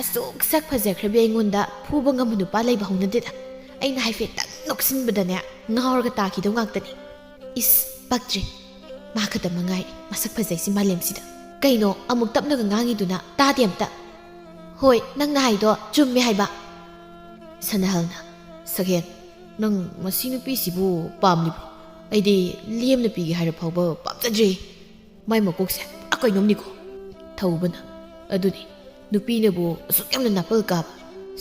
ꯑꯁꯨꯛ ꯁꯛ ꯐꯖꯈ꯭ꯔꯕꯤ ꯑꯩꯉꯣꯟꯗ ꯐꯨꯕ ꯉꯝꯕ ꯅꯨꯄꯥ ꯂꯩꯕ ꯍꯧꯅꯗꯦꯗ ꯑꯩꯅ ꯍꯥꯏꯐꯦꯠꯇꯪ ꯅꯣꯛꯁꯤꯟꯕꯗꯅꯦ ꯉꯥꯎꯔꯒ ꯇꯥꯈꯤꯗꯧ ꯉꯥꯛꯇꯅꯤ ꯏꯁ ꯄꯛꯇ꯭ꯔꯤ ꯃꯥ ꯈꯛꯇ ꯃꯉꯥꯏꯔꯦ ꯃꯁꯛ ꯐꯖꯩꯁꯤ ꯃꯥꯂꯦꯝꯁꯤꯗ ꯀꯩꯅꯣ ꯑꯃꯨꯛ ꯇꯞꯅꯒ ꯉꯥꯡꯉꯤꯗꯨꯅ ꯇꯥꯗꯦ ꯑꯝꯇ ꯍꯣꯏ ꯅꯪꯅ ꯍꯥꯏꯗꯣ ꯆꯨꯝꯃꯦ ꯍꯥꯏꯕ ꯁꯅꯥꯍꯜꯅ ꯁꯛꯍꯦꯟ ꯅꯪ ꯃꯁꯤ ꯅꯨꯄꯤꯁꯤꯕꯨ ꯄꯥꯝꯂꯤꯕ꯭ꯔꯣ ꯑꯩꯗꯤ ꯂꯦꯝꯅ ꯄꯤꯒꯦ ꯍꯥꯏꯔ ꯐꯥꯎꯕ ꯄꯥꯝꯖꯗ꯭ꯔꯦ ꯃꯥꯏ ꯃꯀꯣꯛꯁꯦ ꯄꯨꯔꯥ ꯀꯩꯅꯣꯝꯅꯤꯀꯣ ꯊꯧꯕꯅ ꯑꯗꯨꯅꯤ ꯅꯨꯄꯤꯅꯕꯨ ꯑꯁꯨꯛ ꯌꯥꯝꯅ ꯅꯥꯄꯜ ꯀꯥꯕ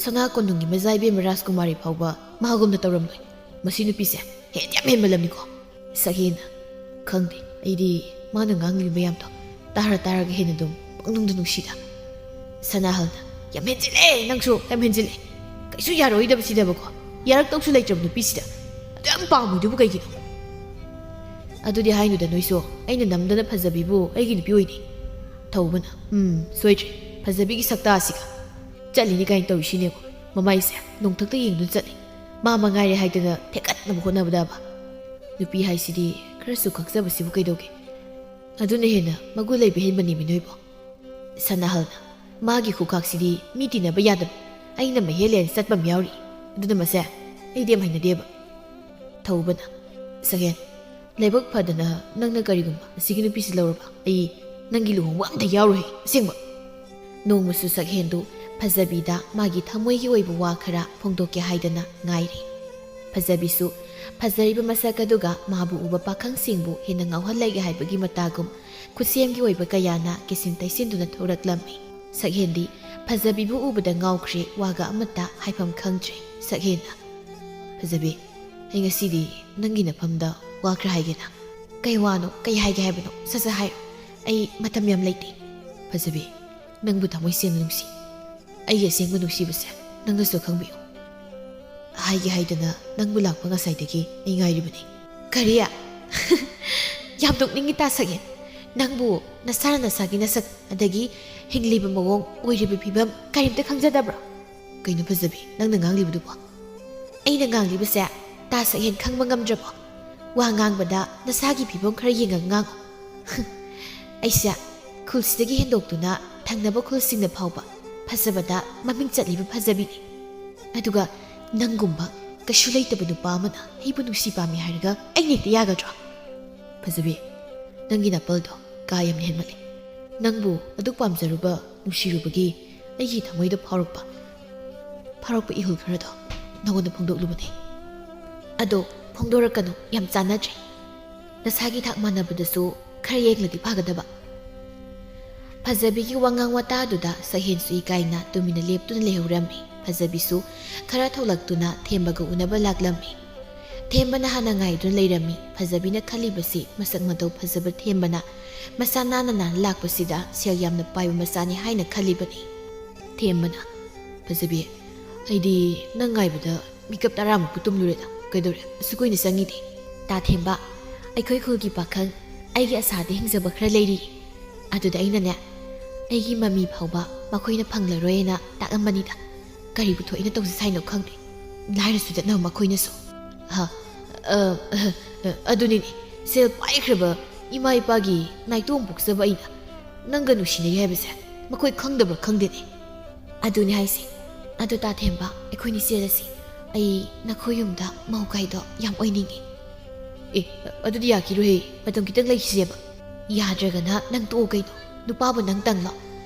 ꯁꯅꯥ ꯀꯣꯅꯨꯡꯒꯤ ꯃꯖꯥꯏꯕꯦꯝꯃ ꯔꯥꯖꯀꯨꯃꯥꯔꯤ ꯐꯥꯎꯕ ꯃꯥꯒꯨꯝꯅ ꯇꯧꯔꯝꯂꯣꯏ ꯃꯁꯤ ꯅꯨꯄꯤꯁꯦ ꯌꯥꯝ ꯍꯦꯟꯃꯜꯂꯝꯅꯤꯀꯣ ꯁꯛꯍꯦꯟꯅ ꯈꯪꯗꯦ ꯑꯩꯗꯤ ꯃꯥꯅ ꯉꯥꯡꯂꯤꯕ ꯃꯌꯥꯝꯗꯣ ꯇꯥꯔꯒ ꯍꯦꯟꯅ ꯑꯗꯨꯝ ꯄꯪꯅꯨꯡꯗ ꯅꯨꯡꯁꯤꯗ ꯁꯅꯥꯍꯜꯅ ꯌꯥꯝ ꯍꯦꯟꯖꯤꯜꯂꯦ ꯅꯪꯁꯨ ꯌꯥꯝ ꯍꯦꯟꯖꯤꯜꯂꯦ ꯀꯩꯁꯨ ꯌꯥꯔꯣꯏꯗꯕꯁꯤꯗꯕꯀꯣ ꯌꯥꯔꯛꯇꯧꯁꯨ ꯂꯩꯇ꯭ꯔꯕ ꯅꯨꯄꯤꯁꯤꯗ ꯑꯗꯨ ꯌꯥꯝ ꯄꯥꯝꯃꯣꯏꯗꯨꯕꯨ ꯀꯩꯒꯤꯅꯣ ꯑꯗꯨꯗꯤ ꯍꯥꯏꯅꯨꯗ ꯅꯣꯏꯁꯨ ꯑꯩꯅ ꯅꯝꯗꯅ ꯐꯖꯕꯤꯕꯨ ꯑꯩꯒꯤ ꯅꯨꯄꯤ ꯑꯣꯏꯅꯤ ꯊꯧꯕꯅ ꯁꯣꯏꯗ꯭ꯔꯦ ꯐꯖꯕꯤꯒꯤ ꯁꯛꯇꯥꯁꯤꯒ ꯆꯠꯂꯤꯅꯤ ꯀꯥꯏꯅ ꯇꯧꯔꯤꯁꯤꯅꯦꯕ ꯃꯃꯥꯏꯁꯦ ꯅꯣꯡꯊꯛꯇ ꯌꯦꯡꯗꯨꯅ ꯆꯠꯂꯤ ꯃꯥ ꯃꯉꯥꯏꯔꯦ ꯍꯥꯏꯗꯅ ꯊꯦꯛꯀꯠꯅꯕ ꯍꯣꯠꯅꯕꯗꯕ ꯅꯨꯄꯤ ꯍꯥꯏꯁꯤꯗꯤ ꯈꯔꯁꯨ ꯈꯪꯖꯕꯁꯤꯕꯨ ꯀꯩꯗꯧꯒꯦ ꯑꯗꯨꯅ ꯍꯦꯟꯅ ꯃꯒꯨꯟ ꯂꯩꯕ ꯍꯦꯟꯕꯅꯦꯃꯤ ꯅꯣꯏꯕꯣ ꯁꯅꯥꯍꯜꯅ ꯃꯥꯒꯤ ꯈꯨꯈꯥꯛꯁꯤꯗꯤ ꯃꯤ ꯇꯤꯟꯅꯕ ꯌꯥꯗꯕ ꯑꯩꯅ ꯃꯍꯦꯜꯂꯦꯅ ꯆꯠꯄ ꯑꯃ ꯌꯥꯎꯔꯤ ꯑꯗꯨꯅ ꯃꯁꯦ ꯑꯩꯗꯤ ꯌꯥꯝ ꯍꯩꯅꯗꯦꯕ ꯊꯧꯕꯅ ꯁꯛꯍꯦꯟ ꯂꯥꯏꯕꯛ ꯐꯗꯅ ꯅꯪꯅ ꯀꯔꯤꯒꯨꯝꯕ ꯑꯁꯤꯒꯤ ꯅꯨꯄꯤꯁꯤ ꯂꯧꯔꯕ ꯑꯩ ꯅꯪꯒꯤ ꯂꯨꯍꯣꯡꯕ ꯑꯝꯇ ꯌꯥꯎꯔꯣꯏ ꯑꯁꯦꯡꯕ ꯅꯣꯡꯃꯁꯨ ꯁꯛꯍꯦꯟꯗꯨ ꯐꯖꯕꯤꯗ ꯃꯥꯒꯤ ꯊꯃꯣꯏꯒꯤ ꯑꯣꯏꯕ ꯋꯥ ꯈꯔ ꯐꯣꯡꯗꯣꯛꯀꯦ ꯍꯥꯏꯗꯅ ꯉꯥꯏꯔꯤ ꯐꯖꯕꯤꯁꯨ ꯐꯖꯔꯤꯕ ꯃꯁꯛ ꯑꯗꯨꯒ ꯃꯥꯕꯨ ꯎꯕ ꯄꯥꯈꯪꯁꯤꯡꯕꯨ ꯍꯦꯟꯅ ꯉꯥꯎꯍꯜꯂꯒꯦ ꯍꯥꯏꯕꯒꯤ ꯃꯇꯥꯒꯨꯝ ꯈꯨꯠꯁꯦꯝꯒꯤ ꯑꯣꯏꯕ ꯀꯌꯥꯅ ꯀꯤꯁꯤꯟ ꯇꯩꯁꯤꯟꯗꯨꯅ ꯊꯣꯔꯛꯂꯝꯃꯤ ꯁꯛꯍꯦꯟꯗꯤ ꯐꯖꯕꯤꯕꯨ ꯎꯕꯗ ꯉꯥꯎꯈ꯭ꯔꯦ ꯋꯥꯒ ꯑꯃꯠꯇ ꯍꯥꯏꯐꯝ ꯈꯪꯗ꯭ꯔꯦ ꯁꯛꯍꯦꯟꯅ ꯐꯖꯕꯤ ꯑꯩ ꯉꯁꯤꯗꯤ ꯅꯪꯒꯤ ꯅꯐꯝꯗ ꯋꯥ ꯈꯔ ꯍꯥꯏꯒꯦꯅ ꯀꯩ ꯋꯥꯅꯣ ꯀꯩ ꯍꯥꯏꯒꯦ ꯍꯥꯏꯕꯅꯣ ꯁꯠ ꯍꯥꯏꯔꯣ ꯑꯩ ꯃꯇꯝ ꯌꯥꯝ ꯂꯩꯇꯦ ꯐꯖꯕꯤ ꯅꯪꯕꯨ ꯊꯃꯣꯏ ꯁꯦꯡꯅ ꯅꯨꯡꯁꯤ ꯑꯩꯒꯤ ꯑꯁꯦꯡꯕ ꯅꯨꯡꯁꯤꯕꯁꯦ ꯅꯪꯅꯁꯨ ꯈꯪꯕꯤꯌꯨ ꯍꯥꯏꯒꯦ ꯍꯥꯏꯗꯅ ꯅꯪꯕꯨ ꯂꯥꯛꯄ ꯉꯁꯥꯏꯗꯒꯤ ꯑꯩ ꯉꯥꯏꯔꯤꯕꯅꯤ ꯀꯔꯤ ꯌꯥꯝ ꯅꯣꯛꯅꯤꯡꯉꯤ ꯇꯥ ꯁꯛꯍꯦꯟ ꯅꯪꯕꯨ ꯅꯁꯥꯅ ꯅꯁꯥꯒꯤ ꯅꯁꯛ ꯑꯗꯒꯤ ꯍꯤꯡꯂꯤꯕ ꯃꯑꯣꯡ ꯑꯣꯏꯔꯤꯕ ꯐꯤꯕꯝ ꯀꯔꯤꯝꯇ ꯈꯪꯖꯗꯕ꯭ꯔꯣ ꯀꯩꯅꯣ ꯐꯖꯕꯤ ꯅꯪꯅ ꯉꯥꯡꯂꯤꯕꯗꯨꯕꯣ ꯑꯩꯅ ꯉꯥꯡꯂꯤꯕꯁꯦ ꯇꯥ ꯁꯛꯍꯦꯟ ꯈꯪꯕ ꯉꯝꯗ꯭ꯔꯕꯣ ꯋꯥ ꯉꯥꯡꯕꯗ ꯅꯁꯥꯒꯤ ꯐꯤꯕꯝ ꯈꯔ ꯌꯦꯡꯉꯒ ꯉꯥꯡꯉꯨ ꯑꯩꯁꯦ ꯈꯨꯜꯁꯤꯗꯒꯤ ꯍꯦꯟꯗꯣꯛꯇꯨꯅ ꯊꯪꯅꯕ ꯈꯨꯜꯁꯤꯡꯅ ꯐꯥꯎꯕ ꯐꯖꯕꯗ ꯃꯃꯤꯡ ꯆꯠꯂꯤꯕ ꯐꯖꯕꯤꯅꯤ ꯑꯗꯨꯒ ꯅꯪꯒꯨꯝꯕ ꯀꯩꯁꯨ ꯂꯩꯇꯕ ꯅꯨꯄꯥ ꯑꯃꯅ ꯑꯩꯕꯨ ꯅꯨꯡꯁꯤ ꯄꯥꯝꯃꯤ ꯍꯥꯏꯔꯒ ꯑꯩꯅ ꯍꯦꯛꯇ ꯌꯥꯒꯗ꯭ꯔꯣ ꯐꯖꯕꯤ ꯅꯪꯒꯤ ꯅꯥꯄꯜꯗꯣ ꯀꯥ ꯌꯥꯝꯅ ꯍꯦꯟꯃꯜꯂꯤ ꯅꯪꯕꯨ ꯑꯗꯨꯛ ꯄꯥꯝꯖꯔꯨꯕ ꯅꯨꯡꯁꯤꯔꯨꯕꯒꯤ ꯑꯩꯒꯤ ꯊꯃꯣꯏꯗ ꯐꯥꯎꯔꯛꯄ ꯏꯍꯨꯜ ꯈꯔꯗꯣ ꯅꯉꯣꯟꯗ ꯐꯣꯡꯗꯣꯛꯂꯨꯕꯅꯤ ꯑꯗꯣ ꯐꯣꯡꯗꯣꯔꯛꯀꯅꯨ ꯌꯥꯝ ꯆꯥꯟꯅꯗ꯭ꯔꯦ ꯅꯁꯥꯒꯤ ꯊꯥꯛ ꯃꯥꯟꯅꯕꯗꯁꯨ ꯈꯔ ꯌꯦꯡꯂꯗꯤ ꯐꯒꯗꯕ ꯐꯖꯕꯤꯒꯤ ꯋꯥꯉꯥꯡ ꯋꯥꯇꯥꯗꯨꯗ ꯁꯛꯍꯦꯟꯁꯨ ꯏꯀꯥꯏꯅ ꯇꯨꯃꯤꯟꯅ ꯂꯦꯞꯇꯨꯅ ꯂꯩꯍꯧꯔꯝꯃꯤ ꯐꯖꯕꯤꯁꯨ ꯈꯔ ꯊꯣꯛꯂꯛꯇꯨꯅ ꯊꯦꯝꯕꯒ ꯎꯅꯕ ꯂꯥꯛꯂꯝꯃꯤ ꯊꯦꯝꯕꯅ ꯍꯥꯟꯅ ꯉꯥꯏꯗꯨꯅ ꯂꯩꯔꯝꯃꯤ ꯐꯖꯕꯤꯅ ꯈꯜꯂꯤꯕꯁꯤ ꯃꯁꯛ ꯃꯇꯧ ꯐꯖꯕ ꯊꯦꯝꯕꯅ ꯃꯁꯥ ꯅꯥꯟꯅ ꯂꯥꯛꯄꯁꯤꯗ ꯁꯦꯜ ꯌꯥꯝꯅ ꯄꯥꯏꯕ ꯃꯆꯥꯅꯤ ꯍꯥꯏꯅ ꯈꯜꯂꯤꯕꯅꯤ ꯊꯦꯝꯕꯅ ꯐꯖꯕꯤ ꯑꯩꯗꯤ ꯅꯪ ꯉꯥꯏꯕꯗ ꯃꯤꯀꯞ 10ꯃꯨꯛꯄꯨ ꯇꯨꯝꯂꯨꯔꯦꯗ ꯀꯩꯗꯧꯔꯦ ꯑꯁꯨꯛ ꯀꯨꯏꯅ ꯆꯪꯉꯤꯗꯤ ꯇꯥ ꯊꯦꯝꯕ ꯑꯩꯈꯣꯏ ꯈꯨꯜꯒꯤ ꯄꯥꯈꯪ ꯑꯩꯒꯤ ꯑꯁꯥꯗ ꯍꯤꯡꯖꯕ ꯈꯔ ꯂꯩꯔꯤ ꯑꯗꯨꯗ ꯑꯩꯅꯅꯦ ꯑꯩꯒꯤ ꯃꯃꯤ ꯐꯥꯎꯕ ꯃꯈꯣꯏꯅ ꯐꯪꯂꯔꯣꯏꯅ ꯇꯥꯛꯑꯝꯕꯅꯤꯗ ꯀꯔꯤꯕꯨ ꯊꯣꯛꯏꯅ ꯇꯧꯖ ꯁꯥꯏꯅꯣ ꯈꯪꯗꯦ ꯂꯥꯏꯔꯁꯨ ꯆꯠꯅꯕ ꯃꯈꯣꯏꯅꯁꯨ ꯑꯗꯨꯅꯤꯅꯦ ꯁꯦꯜ ꯄꯥꯏꯈ꯭ꯔꯕ ꯏꯃꯥ ꯏꯄꯥꯒꯤ ꯅꯥꯏꯇꯣꯝ ꯄꯣꯛꯆꯕ ꯑꯩꯅ ꯅꯪꯒ ꯅꯨꯡꯁꯤꯅꯩ ꯍꯥꯏꯕꯁꯦ ꯃꯈꯣꯏ ꯈꯪꯗꯕ꯭ꯔꯥ ꯈꯪꯗꯦꯅꯦ ꯑꯗꯨꯅꯤ ꯍꯥꯏꯁꯤ ꯑꯗꯨ ꯇꯥ ꯊꯦꯝꯕ ꯑꯩꯈꯣꯏꯅꯤ ꯆꯦꯜꯂꯁꯤ ꯑꯩ ꯅꯈꯣꯏ ꯌꯨꯝꯗ ꯃꯧꯒꯥꯏꯗꯣ ꯌꯥꯝ ꯑꯣꯏꯅꯤꯡꯉꯤ ꯑꯗꯨꯗꯤ ꯌꯥꯈꯤꯔꯣꯏꯍꯦ ꯃꯇꯝ ꯈꯤꯇꯪ ꯂꯩꯈꯤꯁꯦꯕ ꯌꯥꯗ꯭ꯔꯒꯅ ꯅꯪ ꯇꯣꯛꯑꯣ ꯀꯩꯅꯣ ꯅꯨꯄꯥꯕꯨ ꯅꯪ ꯇꯪꯂꯣ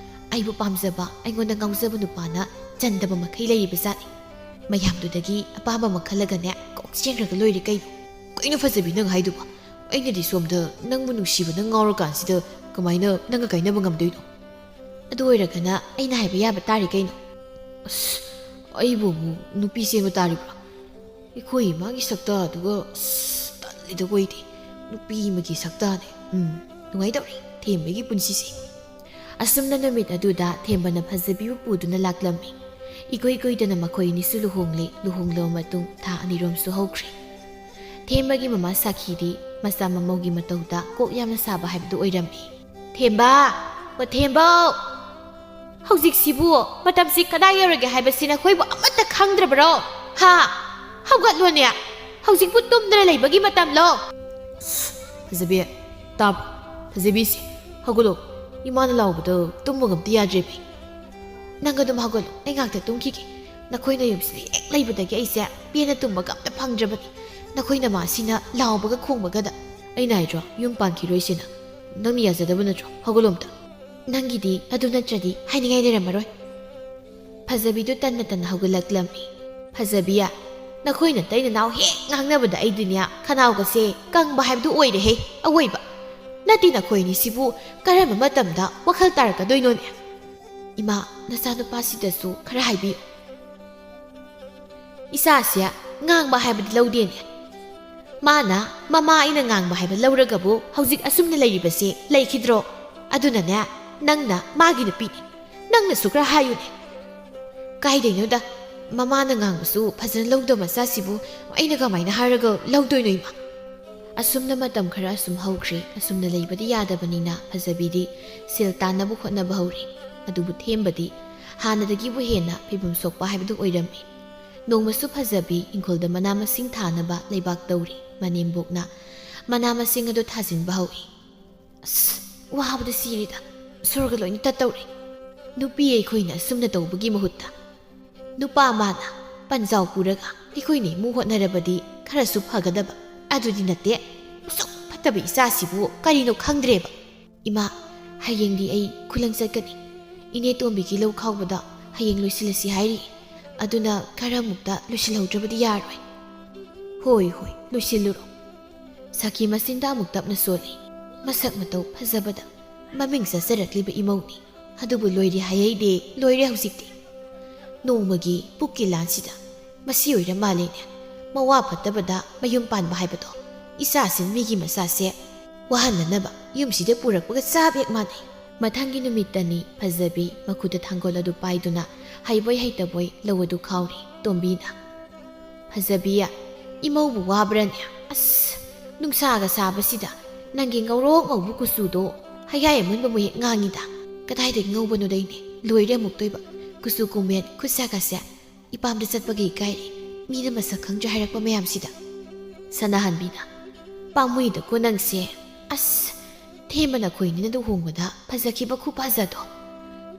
ꯑꯩꯕꯨ ꯄꯥꯝꯖꯕ ꯑꯩꯉꯣꯟꯗ ꯉꯥꯎꯖꯕ ꯅꯨꯄꯥꯅ ꯆꯟꯗꯕ ꯃꯈꯩ ꯂꯩꯔꯤꯕ ꯖꯥꯠꯅꯤ ꯃꯌꯥꯝꯗꯨꯗꯒꯤ ꯑꯄꯥꯝꯕ ꯑꯃ ꯈꯜꯂꯒꯅꯦ ꯀꯣꯛ ꯆꯦꯟꯈ꯭ꯔꯒ ꯂꯣꯏꯔꯦ ꯀꯩꯅꯣ ꯐꯖꯕꯤ ꯅꯪ ꯍꯥꯏꯗꯨꯕ ꯑꯩꯅꯗꯤ ꯁꯣꯝꯗ ꯅꯪꯕꯨ ꯅꯨꯡꯁꯤꯕꯅ ꯉꯥꯎꯔꯀꯥꯟꯁꯤꯗ ꯀꯃꯥꯏꯅ ꯅꯪꯒ ꯀꯥꯏꯅꯕ ꯉꯝꯗꯣꯏꯅꯣ ꯑꯗꯨ ꯑꯣꯏꯔꯒꯅ ꯑꯩꯅ ꯍꯥꯏꯕ ꯌꯥꯕ ꯇꯥꯔꯦ ꯀꯩꯅꯣ ꯑꯁ ꯑꯩꯕꯨ ꯅꯨꯄꯤ ꯆꯦꯟꯕ ꯇꯥꯔꯤꯕ꯭ꯔꯥ ꯑꯩꯈꯣꯏ ꯏꯃꯥꯒꯤ ꯁꯛꯇꯥꯗꯨꯒ ꯇꯜꯂꯤꯗ ꯑꯣꯏꯗꯦ ꯅꯨꯄꯤ ꯑꯃꯒꯤ ꯁꯛꯇꯥꯅꯦ ꯅꯨꯡꯉꯥꯏꯇꯧꯔꯤ ꯊꯦꯝꯕꯒꯤ ꯄꯨꯟꯁꯤꯁꯦ ꯑꯁꯨꯝꯅ ꯅꯨꯃꯤꯠ ꯑꯗꯨꯗ ꯊꯦꯝꯕꯅ ꯐꯖꯕꯤꯕꯨ ꯄꯨꯗꯨꯅ ꯂꯥꯛꯂꯝꯃꯤ ꯏꯀꯨꯏ ꯀꯨꯏꯗꯅ ꯃꯈꯣꯏ ꯑꯅꯤꯁꯨ ꯂꯨꯍꯣꯡꯂꯦ ꯂꯨꯍꯣꯡꯂꯕ ꯃꯇꯨꯡ ꯊꯥ 2 ꯔꯣꯝꯁꯨ ꯍꯧꯈ꯭ꯔꯦ ꯊꯦꯝꯕꯒꯤ ꯃꯃꯥ ꯁꯥꯈꯤꯗꯤ ꯃꯆꯥ ꯃꯃꯧꯒꯤ ꯃꯇꯧꯗ ꯀꯣꯛ ꯌꯥꯝꯅ ꯁꯥꯕ ꯍꯥꯏꯕꯗꯨ ꯑꯣꯏꯔꯝꯃꯤ ꯊꯦꯝꯕ ꯑꯣ ꯊꯦꯝꯕꯧ ꯍꯧꯖꯤꯛꯁꯤꯕꯨ ꯃꯇꯝꯁꯤ ꯀꯗꯥꯏ ꯌꯧꯔꯒꯦ ꯍꯥꯏꯕꯁꯤ ꯅꯈꯣꯏꯕꯨ ꯑꯃꯠꯇ ꯈꯪꯗ꯭ꯔꯕꯔꯣ ꯍꯥ ꯍꯧꯒꯠꯂꯣꯅꯦ ꯍꯧꯖꯤꯛꯄꯨ ꯇꯨꯝꯗꯅ ꯂꯩꯕꯒꯤ ꯃꯇꯝꯂꯣ ꯐꯖꯕꯤ ꯇꯥꯕ꯭ꯔꯣ ꯐꯖꯕꯤꯁꯤ ꯍꯧꯒꯠꯂꯣ 이마는 나오거든 ตุ้무금도 야드레비 ꯅꯪ ꯑꯗꯨꯝ ꯍꯧꯒꯠꯂꯣ ꯑꯩ ꯉꯥꯛꯇ ꯇꯨꯝꯈꯤꯒꯦ ꯅꯈꯣꯏꯅ ꯌꯨꯝꯁꯤꯗ ꯍꯦꯛ ꯂꯩꯕꯗꯒꯤ ꯑꯩꯁꯦ ꯄꯦꯟꯅ ꯇꯨꯝꯕꯒ ꯑꯝꯇ ꯐꯪꯗ꯭ꯔꯕꯅꯤ ꯅꯈꯣꯏꯅ ꯃꯥꯁꯤꯅ ꯂꯥꯎꯕꯒ ꯈꯣꯡꯕꯒꯗ ꯑꯩꯅ ꯍꯥꯏꯗ꯭ꯔꯣ ꯌꯨꯝ ꯄꯥꯟꯈꯤꯔꯣꯏꯁꯤꯅ ꯅꯪꯅ ꯌꯥꯖꯗꯕ ꯅꯠꯇ꯭ꯔꯣ ꯍꯧꯒꯠꯂꯣ ꯑꯝꯇ ꯅꯪꯒꯤꯗꯤ ꯑꯗꯨ ꯅꯠꯇ꯭ꯔꯗꯤ ꯍꯥꯏꯅꯤꯡꯉꯥꯏ ꯂꯩꯔꯝꯃꯔꯣꯏ ꯐꯖꯕꯤꯗꯨ ꯇꯟꯅ ꯇꯟꯅ ꯍꯧꯒꯠꯂꯛꯂꯝꯃꯤ ꯐꯖꯕꯤꯌꯥ ꯅꯈꯣꯏꯅ ꯇꯩꯅ ꯅꯥꯎ ꯍꯦꯛ ꯉꯥꯡꯅꯕꯗ ꯑꯩꯗꯨꯅꯦ ꯈꯅꯥꯎꯒꯁꯦ ꯀꯪꯕ ꯍꯥꯏꯕꯗꯨ ꯑꯣꯏꯔꯦꯍꯦ ꯑꯋꯣꯏꯕ ꯅꯠꯇꯦ ꯅꯈꯣꯏꯅꯤꯁꯤꯕꯨ ꯀꯔꯝꯕ ꯃꯇꯝꯗ ꯋꯥꯈꯜ ꯇꯥꯔꯛꯀꯗꯣꯏꯅꯣꯅꯦ ꯏꯃꯥ ꯅꯆꯥꯅꯨꯄꯥꯁꯤꯗꯁꯨ ꯈꯔ ꯍꯥꯏꯕꯤꯌꯨ ꯏꯆꯥꯁꯦ ꯉꯥꯡꯕ ꯍꯥꯏꯕꯗꯤ ꯂꯧꯗꯦꯅꯦ ꯃꯥꯅ ꯃꯃꯥ ꯑꯩꯅ ꯉꯥꯡꯕ ꯍꯥꯏꯕ ꯂꯧꯔꯒꯕꯨ ꯍꯧꯖꯤꯛ ꯑꯁꯨꯝꯅ ꯂꯩꯔꯤꯕꯁꯤ ꯂꯩꯈꯤꯗ꯭ꯔꯣ ꯑꯗꯨꯅꯅꯦ ꯅꯪꯅ ꯃꯥꯒꯤ ꯅꯨꯄꯤꯅꯤ ꯅꯪꯅꯁꯨ ꯈꯔ ꯍꯥꯏꯌꯨꯅꯦ ꯀꯥꯏꯗꯩꯅꯣꯗ ꯃꯃꯥꯅ ꯉꯥꯡꯕꯁꯨ ꯐꯖꯅ ꯂꯧꯗꯕ ꯃꯆꯥꯁꯤꯕꯨ ꯑꯩꯅ ꯀꯃꯥꯏꯅ ꯍꯥꯏꯔꯒ ꯂꯧꯗꯣꯏꯅꯣ ꯏꯃꯥ ꯑꯁꯨꯝꯅ ꯃꯇꯝ ꯈꯔ ꯑꯁꯨꯝ ꯍꯧꯈ꯭ꯔꯦ ꯑꯁꯨꯝꯅ ꯂꯩꯕꯗꯤ ꯌꯥꯗꯕꯅꯤꯅ ꯐꯖꯕꯤꯗꯤ ꯁꯦꯜ ꯇꯥꯟꯅꯕ ꯍꯣꯠꯅꯕ ꯍꯧꯔꯦ ꯑꯗꯨꯕꯨ ꯊꯦꯝꯕꯗꯤ ꯍꯥꯟꯅꯗꯒꯤꯕꯨ ꯍꯦꯟꯅ ꯐꯤꯕꯝ ꯁꯣꯛꯄ ꯍꯥꯏꯕꯗꯨ ꯑꯣꯏꯔꯝꯃꯤ ꯅꯣꯡꯃꯁꯨ ꯐꯖꯕꯤ ꯏꯪꯈꯣꯜꯗ ꯃꯅꯥ ꯃꯁꯤꯡ ꯊꯥꯅꯕ ꯂꯩꯕꯥꯛ ꯇꯧꯔꯤ ꯃꯅꯦꯝꯕꯣꯛꯅ ꯃꯅꯥ ꯃꯁꯤꯡ ꯑꯗꯨ ꯊꯥꯖꯤꯟꯕ ꯍꯧꯏ ꯑꯁ ꯋꯥꯕꯗ ꯁꯤꯔꯤꯗ ꯁꯣꯔꯒ ꯂꯣꯏꯅ ꯇꯠꯇꯧꯔꯦ ꯅꯨꯄꯤ ꯑꯩꯈꯣꯏꯅ ꯑꯁꯨꯝꯅ ꯇꯧꯕꯒꯤ ꯃꯍꯨꯠꯇ ꯅꯨꯄꯥ ꯃꯥꯅ ꯄꯟꯖꯥꯎ ꯄꯨꯔꯒ ꯑꯩꯈꯣꯏꯅ ꯏꯃꯨꯡ ꯍꯣꯠꯅꯔꯕꯗꯤ ꯈꯔꯁꯨ ꯐꯒꯗꯕ ꯑꯗꯨꯗꯤ ꯅꯠꯇꯦ ꯎꯁꯨꯛ ꯐꯠꯇꯕ ꯏꯆꯥꯁꯤꯕꯨ ꯀꯔꯤꯅꯣ ꯈꯪꯗ꯭ꯔꯦꯕ ꯏꯃꯥ ꯍꯌꯦꯡꯗꯤ ꯑꯩ ꯈꯨꯂꯪ ꯆꯠꯀꯅꯤ ꯏꯅꯦ ꯇꯣꯝꯕꯤꯒꯤ ꯂꯧ ꯈꯥꯎꯕꯗ ꯍꯌꯦꯡ ꯂꯣꯏꯁꯤꯜꯂꯁꯤ ꯍꯥꯏꯔꯤ ꯑꯗꯨꯅ ꯈꯔꯃꯨꯛꯇ ꯂꯣꯏꯁꯤꯜꯍꯧꯗ꯭ꯔꯕꯗꯤ ꯌꯥꯔꯣꯏ ꯍꯣꯏ ꯍꯣꯏ ꯂꯣꯏꯁꯤꯜꯂꯨꯔꯣ ꯁꯈꯤ ꯃꯆꯤꯟꯗ ꯑꯃꯨꯛ ꯇꯞꯅ ꯁꯣꯜꯂꯤ ꯃꯁꯛ ꯃꯇꯧ ꯐꯖꯕꯗ ꯃꯃꯤꯡ ꯆꯠꯆꯔꯛꯂꯤꯕ ꯏꯃꯧꯅꯤ ꯑꯗꯨꯕꯨ ꯂꯣꯏꯔꯦ ꯍꯥꯏꯍꯩꯗꯦ ꯂꯣꯏꯔꯦ ꯍꯧꯖꯤꯛꯇꯤ ꯅꯣꯡꯃꯒꯤ ꯄꯨꯛꯀꯤ ꯂꯥꯟꯁꯤꯗ ꯃꯁꯤ ꯑꯣꯏꯔ ꯃꯥꯜꯂꯦꯅꯦ ꯃꯋꯥ ꯐꯠꯇꯕꯗ ꯃꯌꯨꯝ ꯄꯥꯟꯕ ꯍꯥꯏꯕꯗꯣ ꯏꯆꯥꯁꯤꯡ ꯃꯤꯒꯤ ꯃꯆꯥꯁꯦ ꯋꯥꯍꯟꯅꯅꯕ ꯌꯨꯝꯁꯤꯗ ꯄꯨꯔꯛꯄꯒ ꯆꯥꯞ ꯍꯦꯛ ꯃꯥꯟꯅꯩ ꯃꯊꯪꯒꯤ ꯅꯨꯃꯤꯠꯇꯅꯤ ꯐꯖꯕꯤ ꯃꯈꯨꯠꯇ ꯊꯥꯡꯒꯣꯜ ꯑꯗꯨ ꯄꯥꯏꯗꯨꯅ ꯍꯩꯕꯣꯏ ꯍꯩꯇꯕꯣꯏ ꯂꯧ ꯑꯗꯨ ꯈꯥꯎꯔꯤ ꯇꯣꯝꯕꯤꯅ ꯐꯖꯕꯤꯌꯥ ꯏꯃꯧꯕꯨ ꯋꯥꯕ꯭ꯔꯅꯦ ꯑꯁ ꯅꯨꯡꯁꯥꯒ ꯁꯥꯕꯁꯤꯗ ꯅꯪꯒꯤ ꯉꯧꯔꯣꯛ ꯉꯧꯕ ꯀꯨꯆꯨꯗꯣ ꯍꯌꯥꯏ ꯑꯃꯨꯟꯕ ꯍꯦꯛ ꯉꯥꯡꯉꯤꯗ ꯀꯗꯥꯏꯗꯒꯤ ꯉꯧꯕꯅꯣꯗꯩꯅꯦ ꯂꯣꯏꯔꯦ ꯑꯃꯨꯛꯇꯣꯏꯕ ꯀꯨꯆꯨ ꯀꯨꯃꯦꯟ ꯈꯨꯠꯁꯥꯒꯁꯦ ꯏꯄꯥꯝꯗ ꯆꯠꯄꯒꯤ ꯏꯀꯥꯏꯔꯤ ꯃꯤꯅ ꯃꯁꯛ ꯈꯪꯗ꯭ꯔꯦ ꯍꯥꯏꯔꯛꯄ ꯃꯌꯥꯝꯁꯤꯗ ꯁꯅꯥꯍꯟꯕꯤꯅ ꯄꯥꯝꯃꯨꯏꯗꯀꯣ ꯅꯪꯁꯦ ꯑꯁ ꯊꯦꯝꯕꯅ ꯈꯣꯏꯅꯤꯅ ꯂꯨꯍꯣꯡꯕꯗ ꯐꯖꯈꯤꯕ ꯈꯨꯐꯖꯗꯣ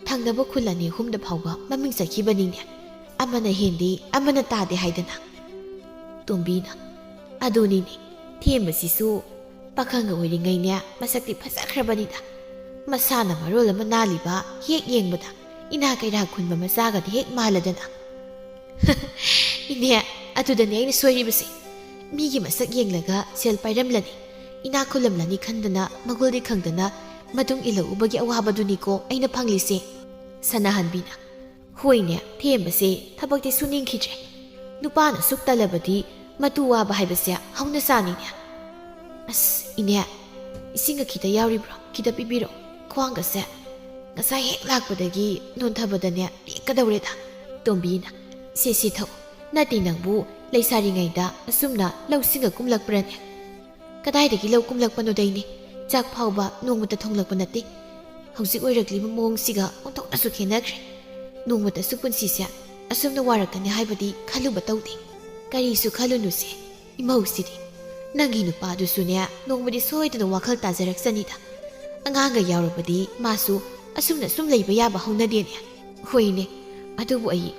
ꯊꯪꯅꯕ ꯈꯨꯜ 2-3ꯗ ꯐꯥꯎꯕ ꯃꯃꯤꯡ ꯆꯠꯈꯤꯕꯅꯤꯅꯦ ꯑꯃꯅ ꯍꯦꯟꯗꯤ ꯑꯃꯅ ꯇꯥꯗꯦ ꯍꯥꯏꯗꯅ ꯇꯣꯝꯕꯤꯅ ꯑꯗꯨꯅꯤꯅꯦ ꯊꯦꯝꯕꯁꯤꯁꯨ ꯄꯥꯈꯪꯒ ꯑꯣꯏꯔꯤꯉꯩꯅꯦ ꯃꯁꯛꯇꯤ ꯐꯖꯈ꯭ꯔꯕꯅꯤꯗ ꯃꯁꯥꯅ ꯃꯔꯣꯜ ꯑꯃ ꯅꯥꯜꯂꯤꯕ ꯍꯦꯛ ꯌꯦꯡꯕꯗ ꯏꯅꯥ ꯀꯩꯔꯥꯛ ꯈꯨꯟꯕ ꯃꯆꯥꯒꯗꯤ ꯍꯦꯛ ꯃꯥꯜꯂꯗꯅ ꯏꯅꯦ ꯑꯗꯨꯗꯅꯦ ꯑꯩꯅ ꯁꯣꯏꯔꯤꯕꯁꯦ ꯃꯤꯒꯤ ꯃꯁꯛ ꯌꯦꯡꯂꯒ ꯁꯦꯜ ꯄꯥꯏꯔꯝꯂꯅꯤ ꯏꯅꯥ ꯈꯨꯜꯂꯝꯂꯅꯤ ꯈꯟꯗꯅ ꯃꯒꯨꯜꯗꯤ ꯈꯪꯗꯅ ꯃꯇꯨꯡ ꯏꯜꯂꯛꯎꯕꯒꯤ ꯑꯋꯥꯕꯗꯨꯅꯤꯀꯣ ꯑꯩꯅ ꯐꯪꯂꯤꯁꯦ ꯁꯅꯥꯍꯟꯕꯤꯅ ꯍꯣꯏꯅꯦ ꯊꯦꯝꯕꯁꯦ ꯊꯕꯛꯇꯤ ꯁꯨꯅꯤꯡꯈꯤꯗ꯭ꯔꯦ ꯅꯨꯄꯥꯅ ꯁꯨꯛ ꯇꯜꯂꯕꯗꯤ ꯃꯇꯨ ꯋꯥꯕ ꯍꯥꯏꯕꯁꯦ ꯍꯧꯅ ꯁꯥꯅꯤꯅꯦ ꯑꯁ ꯏꯅꯦ ꯏꯁꯤꯡꯒ ꯈꯤꯇ ꯌꯥꯎꯔꯤꯕ꯭ꯔꯣ ꯈꯤꯇ ꯄꯤꯕꯤꯔꯣ ꯈ꯭ꯋꯥꯡꯒꯁꯦ ꯉꯁꯥꯏ ꯍꯦꯛ ꯂꯥꯛꯄꯗꯒꯤ ꯅꯣꯟꯊꯕꯗꯅꯦ ꯇꯦꯛꯀꯗꯧꯔꯦꯗ ꯇꯣꯝꯕꯤꯅ ꯁꯤ ꯊꯛꯎ ꯅꯠꯇꯦ ꯅꯪꯕꯨ ꯂꯩꯁꯥꯔꯤꯉꯩꯗ ꯑꯁꯨꯝꯅ ꯂꯧꯁꯤꯡꯒ ꯀꯨꯝꯂꯛꯄ꯭ꯔꯅꯦ ꯀꯗꯥꯏꯗꯒꯤ ꯂꯧ ꯀꯨꯝꯂꯛꯄꯅꯣꯗꯩꯅꯦ ꯆꯥꯛ ꯐꯥꯎꯕ ꯅꯣꯡꯃꯇ ꯊꯣꯡꯂꯛꯄ ꯅꯠꯇꯦ ꯍꯧꯖꯤꯛ ꯑꯣꯏꯔꯛꯂꯤꯕ ꯃꯑꯣꯡꯁꯤꯒ ꯑꯣꯟꯊꯣꯛꯅꯁꯨ ꯈꯦꯠꯅꯈ꯭ꯔꯦ ꯅꯣꯡꯃꯇꯁꯨ ꯄꯨꯟꯁꯤꯁꯦ ꯑꯁꯨꯝꯅ ꯋꯥꯔꯛꯀꯅꯤ ꯍꯥꯏꯕꯗꯤ ꯈꯜꯂꯨꯕ ꯇꯧꯗꯦ ꯀꯔꯤꯁꯨ ꯈꯜꯂꯨꯅꯨꯁꯦ ꯏꯃꯧꯁꯤꯗꯤ ꯅꯪꯒꯤ ꯅꯨꯄꯥꯗꯨꯁꯨꯅꯦ ꯅꯣꯡꯃꯗꯤ ꯁꯣꯏꯗꯅ ꯋꯥꯈꯜ ꯇꯥꯖꯔꯛꯆꯅꯤꯗ ꯑꯉꯥꯡꯒ ꯌꯥꯎꯔꯕꯗꯤ ꯃꯥꯁꯨ ꯑꯁꯨꯝꯅ ꯁꯨꯝ ꯂꯩꯕ ꯌꯥꯕ ꯍꯧꯅꯗꯦꯅꯦ ꯍꯣꯏꯅꯦ ꯑꯗꯨꯕꯨ ꯑꯩ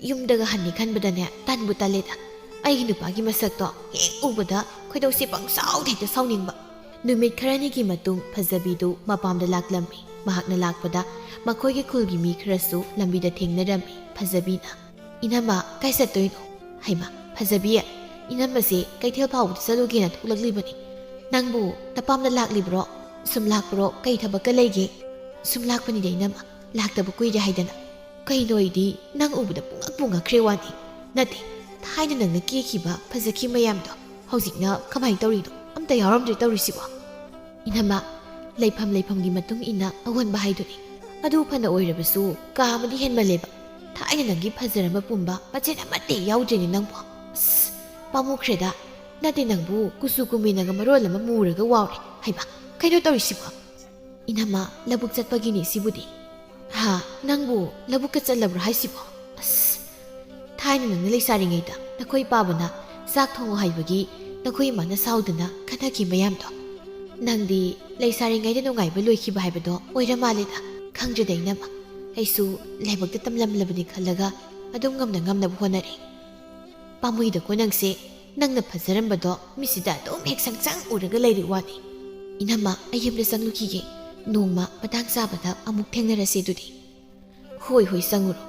ꯌꯨꯝꯗꯒ ꯍꯟꯅꯤ ꯈꯟꯕꯗꯅꯦ ꯇꯟꯕꯨ ꯇꯜꯂꯦꯗ ꯑꯩꯒꯤ ꯅꯨꯄꯥꯒꯤ ꯃꯁꯛꯇꯣ ꯍꯦꯛ ꯎꯕꯗ ꯈꯣꯏꯗꯧꯁꯦ ꯄꯪꯁꯥꯎꯗ ꯍꯦꯛꯇ ꯁꯥꯎꯅꯤꯡꯕ ꯅꯨꯃꯤꯠ ꯈꯔꯅꯤꯒꯤ ꯃꯇꯨꯡ ꯐꯖꯕꯤꯗꯨ ꯃꯄꯥꯝꯗ ꯂꯥꯛꯂꯝꯃꯤ ꯃꯍꯥꯛꯅ ꯂꯥꯛꯄꯗ ꯃꯈꯣꯏꯒꯤ ꯈꯨꯜꯒꯤ ꯃꯤ ꯈꯔꯁꯨ ꯂꯝꯕꯤꯗ ꯊꯦꯡꯅꯔꯝꯃꯤ ꯐꯖꯕꯤꯅ ꯏꯅꯝꯃ ꯀꯥꯏ ꯆꯠꯇꯣꯏꯅꯣ ꯍꯩꯃ ꯐꯖꯕꯤ ꯏꯅꯝꯃꯁꯦ ꯀꯩꯊꯦꯜ ꯐꯥꯎꯕꯗ ꯆꯠꯂꯨꯒꯦꯅ ꯊꯣꯛꯂꯛꯂꯤꯕꯅꯤ ꯅꯪꯕꯨ ꯅꯄꯥꯝꯗ ꯂꯥꯛꯂꯤꯕ꯭ꯔꯣ ꯁꯨꯝ ꯂꯥꯛꯄ꯭ꯔꯣ ꯀꯩ ꯊꯕꯛꯀ ꯂꯩꯒꯦ ꯁꯨꯝ ꯂꯥꯛꯄꯅꯤꯗ ꯏꯅꯝꯃ ꯂꯥꯛꯇꯕ ꯀꯨꯏꯔꯦ ꯍꯥꯏꯗꯅ ꯀꯩꯅꯣ ꯑꯩꯗꯤ ꯅꯪ ꯎꯕꯗ ꯄꯨꯡꯉꯛꯈ꯭ꯔꯦ ꯋꯥꯅꯤ ꯅꯠꯇꯦ ꯊꯥꯏꯅ ꯅꯪꯅ ꯀꯦꯈꯤꯕ ꯐꯖꯈꯤꯕ ꯃꯌꯥꯝꯗꯣ ꯍꯧꯖꯤꯛꯅ ꯀꯃꯥꯏꯅ ꯇꯧꯔꯤꯅꯣ ꯑꯝꯇ ꯌꯥꯎꯔꯝꯗ꯭ꯔꯦ ꯇꯧꯔꯤꯁꯤꯕꯣ ꯏꯅꯝꯃ ꯂꯩꯐꯝꯒꯤ ꯃꯇꯨꯡ ꯏꯟꯅ ꯑꯑꯣꯟꯕ ꯍꯥꯏꯗꯨꯅꯤ ꯑꯗꯨ ꯐꯅ ꯑꯣꯏꯔꯕꯁꯨ ꯀꯥ ꯑꯃꯗꯤ ꯍꯦꯟꯃꯜꯂꯦꯕ ꯊꯥꯏꯅ ꯅꯪꯒꯤ ꯐꯖꯔꯝꯕ ꯄꯨꯝꯕ ꯃꯆꯦꯠ ꯑꯃꯠꯇ ꯌꯥꯎꯗ꯭ꯔꯦꯅꯦ ꯅꯪꯕꯨ ꯑꯁ ꯄꯥꯝꯃꯨꯈ꯭ꯔꯦꯗ ꯅꯠꯇꯦ ꯅꯪꯕꯨ ꯀꯨꯆꯨ ꯀꯨꯃꯦꯟꯅꯒ ꯃꯔꯣꯜ ꯑꯃ ꯃꯨꯔꯒ ꯋꯥꯎꯔꯦ ꯍꯩꯕ ꯀꯩꯅꯣ ꯇꯧꯔꯤꯁꯤꯕꯣ ꯏꯅꯝꯃ ꯂꯧꯕꯨꯛ ꯆꯠꯄꯒꯤꯅꯤ ꯁꯤꯕꯨꯗꯤ ꯍꯥ ꯅꯪꯕꯨ ꯂꯧꯕꯨꯛꯀ ꯆꯠꯂꯕ꯭ꯔꯣ ꯍꯥꯏꯁꯤꯕꯣ ꯑꯁ ꯊꯥꯏꯅ ꯅꯪꯅ ꯂꯩꯁꯥꯔꯤꯉꯩꯗ ꯅꯈꯣꯏ ꯄꯥꯕꯅ ꯆꯥꯛ ꯊꯣꯡꯉꯣ ꯍꯥꯏꯕꯒꯤ ꯅꯈꯣꯏ ꯏꯃꯥꯅ ꯁꯥꯎꯗꯅ ꯈꯠꯅꯈꯤ ꯃꯌꯥꯝꯗꯣ ꯅꯪꯗꯤ ꯂꯩꯁꯥꯔꯤꯉꯩꯗ ꯅꯨꯡꯉꯥꯏꯕ ꯂꯣꯏꯈꯤꯕ ꯍꯥꯏꯕꯗꯣ ꯑꯣꯏꯔ ꯃꯥꯜꯂꯦꯗ ꯈꯪꯗ꯭ꯔꯦꯗ ꯏꯅꯝꯃ ꯑꯩꯁꯨ ꯂꯥꯏꯕꯛꯇ ꯇꯝꯂꯝꯂꯕꯅꯤ ꯈꯜꯂꯒ ꯑꯗꯨꯝ ꯉꯝꯅꯕ ꯍꯣꯠꯅꯔꯤ ꯄꯥꯝꯃꯨꯏꯗꯀꯣ ꯅꯪꯁꯦ ꯅꯪꯅ ꯐꯖꯔꯝꯕꯗꯣ ꯃꯤꯠꯁꯤꯗ ꯑꯗꯨꯝ ꯍꯦꯛ ꯁꯪ ꯎꯔꯒ ꯂꯩꯔꯤ ꯋꯥꯅꯤ 이나마 ꯑꯩ ꯌꯨꯝꯗ ꯆꯪꯂꯨꯈꯤꯒꯦ ꯅꯣꯡꯃ ꯃꯇꯥꯡ ꯆꯥꯕꯗ ꯑꯃꯨꯛ ꯊꯦꯡꯅꯔꯁꯤ ꯑꯗꯨꯗꯤ ꯍꯣꯏ ꯆꯪꯉꯨꯔꯣ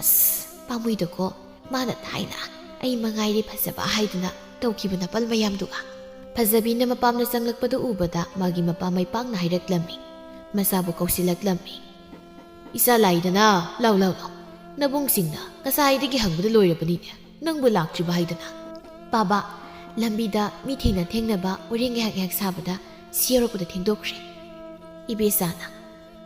ꯑꯁ ꯄꯥꯝꯃꯨꯏꯗꯀꯣ ꯃꯥꯅ ꯊꯥꯏꯅ ꯑꯩ ꯃꯉꯥꯏꯔꯦ ꯐꯖꯕ ꯍꯥꯏꯗꯨꯅ ꯇꯧꯈꯤꯕ ꯅꯄꯜ ꯃꯌꯥꯝꯗꯨꯒ ꯐꯖꯕꯤꯅ ꯃꯄꯥꯝꯅ ꯆꯪꯂꯛꯄꯗ ꯎꯕꯗ ꯃꯥꯒꯤ ꯃꯄꯥ ꯃꯩꯄꯥꯛꯅ ꯍꯥꯏꯔꯛꯂꯝꯃꯤ ꯃꯆꯥꯕꯨ ꯀꯧꯁꯤꯜꯂꯛꯂꯝꯃꯤ ꯏꯆꯥ ꯂꯥꯛꯏꯗꯅ ꯂꯥꯎ ꯅꯕꯨꯡꯁꯤꯡꯅ ꯉꯁꯥꯏꯗꯒꯤ ꯍꯪꯕꯗ ꯂꯣꯏꯔꯕꯅꯤꯅꯦ ꯅꯪꯕꯨ ꯂꯥꯛꯇ꯭ꯔꯤꯕ ꯍꯥꯏꯗꯅ ꯄꯥꯕꯥ ꯂꯝꯕꯤꯗ ꯃꯤ ꯊꯦꯡꯅꯕ ꯋꯥꯔꯤ ꯉꯥꯏꯍꯥꯛ ꯁꯥꯕꯗ ꯁꯤ ꯌꯧꯔꯛꯄꯗ ꯊꯦꯡꯗꯣꯛꯈ꯭ꯔꯦ 이베사나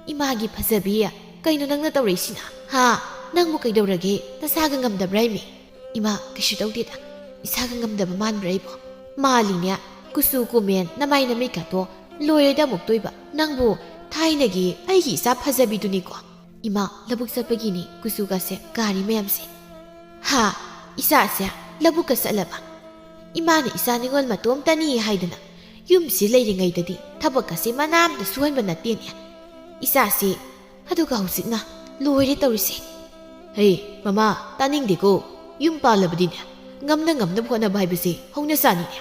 이마기 파자비야 그이노 낭나 떠오르시나 하 낭뭐 그이도라게 나사강 감다브라이미 이마 그슈 떠오디다 이사강 감다바 만브라이보 마리냐 구수 고멘 나마이나 미카토 로에다 목도이바 낭보 타이나기 아이기 이사 파자비두니고 이마 러북 삿바기니 구수가세 가리 매암세 하 이사세 러북가 삿라바 이마는 이사닝을 마톰 따니 하이드나 ꯌꯨꯝꯁꯤ ꯂꯩꯔꯤꯉꯩꯗꯗꯤ ꯊꯕꯛꯀꯁꯤ ꯃꯅꯥꯝꯇ ꯁꯨꯍꯟꯕ ꯅꯠꯇꯦꯅꯦ ꯏꯆꯥꯁꯤ ꯑꯗꯨꯒ ꯍꯧꯖꯤꯛꯅ ꯂꯣꯏꯔꯦ ꯇꯧꯔꯤꯁꯦ ꯍꯦ ꯃꯃꯥ ꯇꯥꯅꯤꯡꯗꯦꯀꯣ ꯌꯨꯝ ꯄꯥꯜꯂꯕꯗꯤꯅꯦ ꯉꯝꯅꯕ ꯍꯣꯠꯅꯕ ꯍꯥꯏꯕꯁꯤ ꯍꯧꯅ ꯆꯥꯅꯤꯅꯦ